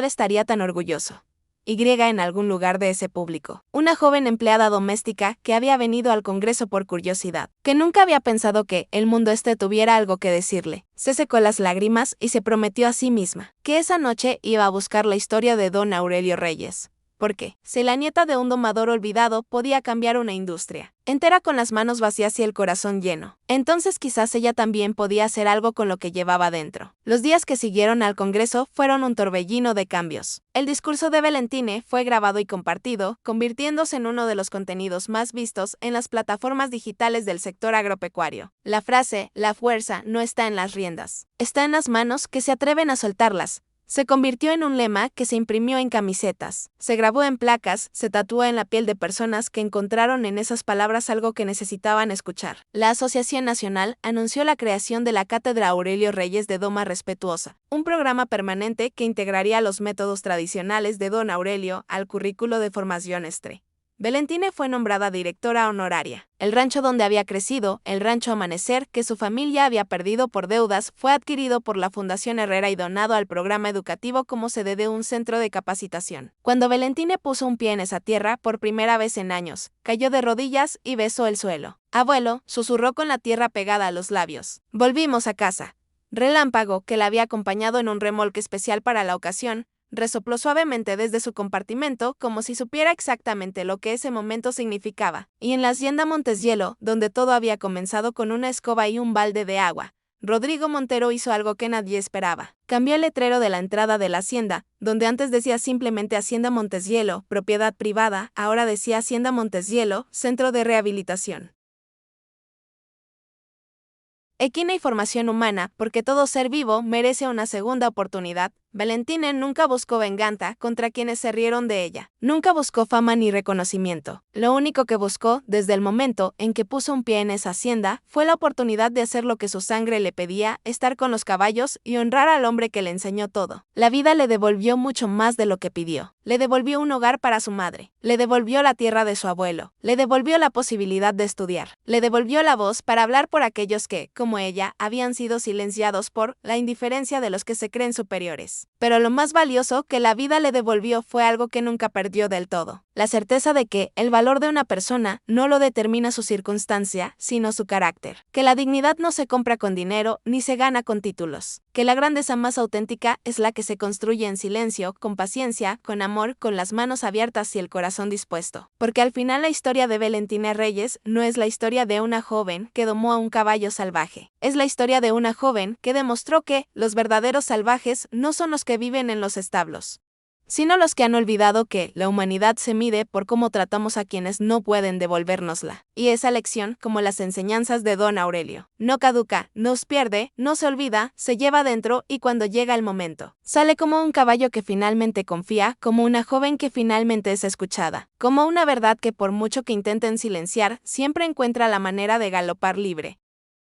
estaría tan orgulloso. Y en algún lugar de ese público. Una joven empleada doméstica que había venido al Congreso por curiosidad, que nunca había pensado que el mundo tuviera algo que decirle. Se secó las lágrimas y se prometió a sí misma que esa noche iba a buscar la historia de don Aurelio Reyes. Porque, si la nieta de un domador olvidado podía cambiar una industria entera con las manos vacías y el corazón lleno, entonces quizás ella también podía hacer algo con lo que llevaba dentro. Los días que siguieron al Congreso fueron un torbellino de cambios. El discurso de Valentina fue grabado y compartido, convirtiéndose en uno de los contenidos más vistos en las plataformas digitales del sector agropecuario. La frase, la fuerza no está en las riendas, está en las manos que se atreven a soltarlas, se convirtió en un lema que se imprimió en camisetas, se grabó en placas, se tatuó en la piel de personas que encontraron en esas palabras algo que necesitaban escuchar. La Asociación Nacional anunció la creación de la Cátedra Aurelio Reyes de Doma Respetuosa, un programa permanente que integraría los métodos tradicionales de don Aurelio al currículo de formación estre. Valentina fue nombrada directora honoraria. El rancho donde había crecido, el rancho Amanecer, que su familia había perdido por deudas, fue adquirido por la Fundación Herrera y donado al programa educativo como sede de un centro de capacitación. Cuando Valentina puso un pie en esa tierra, por primera vez en años, cayó de rodillas y besó el suelo. Abuelo, susurró con la tierra pegada a los labios. Volvimos a casa. Relámpago, que la había acompañado en un remolque especial para la ocasión, resopló suavemente desde su compartimento como si supiera exactamente lo que ese momento significaba. Y en la hacienda Monteshielo, donde todo había comenzado con una escoba y un balde de agua, Rodrigo Montero hizo algo que nadie esperaba. Cambió el letrero de la entrada de la hacienda, donde antes decía simplemente Hacienda Monteshielo, propiedad privada, ahora decía Hacienda Monteshielo, centro de rehabilitación. Equina y formación humana, porque todo ser vivo merece una segunda oportunidad. Valentina nunca buscó venganza contra quienes se rieron de ella. Nunca buscó fama ni reconocimiento. Lo único que buscó, desde el momento en que puso un pie en esa hacienda, fue la oportunidad de hacer lo que su sangre le pedía, estar con los caballos y honrar al hombre que le enseñó todo. La vida le devolvió mucho más de lo que pidió. Le devolvió un hogar para su madre. Le devolvió la tierra de su abuelo. Le devolvió la posibilidad de estudiar. Le devolvió la voz para hablar por aquellos que, como ella, habían sido silenciados por la indiferencia de los que se creen superiores. cosas, pero lo más valioso que la vida le devolvió fue algo que nunca perdió del todo: la certeza de que el valor de una persona no lo determina su circunstancia, sino su carácter, que la dignidad no se compra con dinero ni se gana con títulos, que la grandeza más auténtica es la que se construye en silencio, con paciencia, con amor, con las manos abiertas y el corazón dispuesto. Porque al final la historia de Valentina Reyes no es la historia de una joven que domó a un caballo salvaje, es la historia de una joven que demostró que los verdaderos salvajes no son los que viven en los establos, sino los que han olvidado que la humanidad se mide por cómo tratamos a quienes no pueden devolvérnosla. Y esa lección, como las enseñanzas de Don Aurelio, no caduca, no se pierde, no se olvida, se lleva dentro y cuando llega el momento, sale como un caballo que finalmente confía, como una joven que finalmente es escuchada, como una verdad que por mucho que intenten silenciar, siempre encuentra la manera de galopar libre.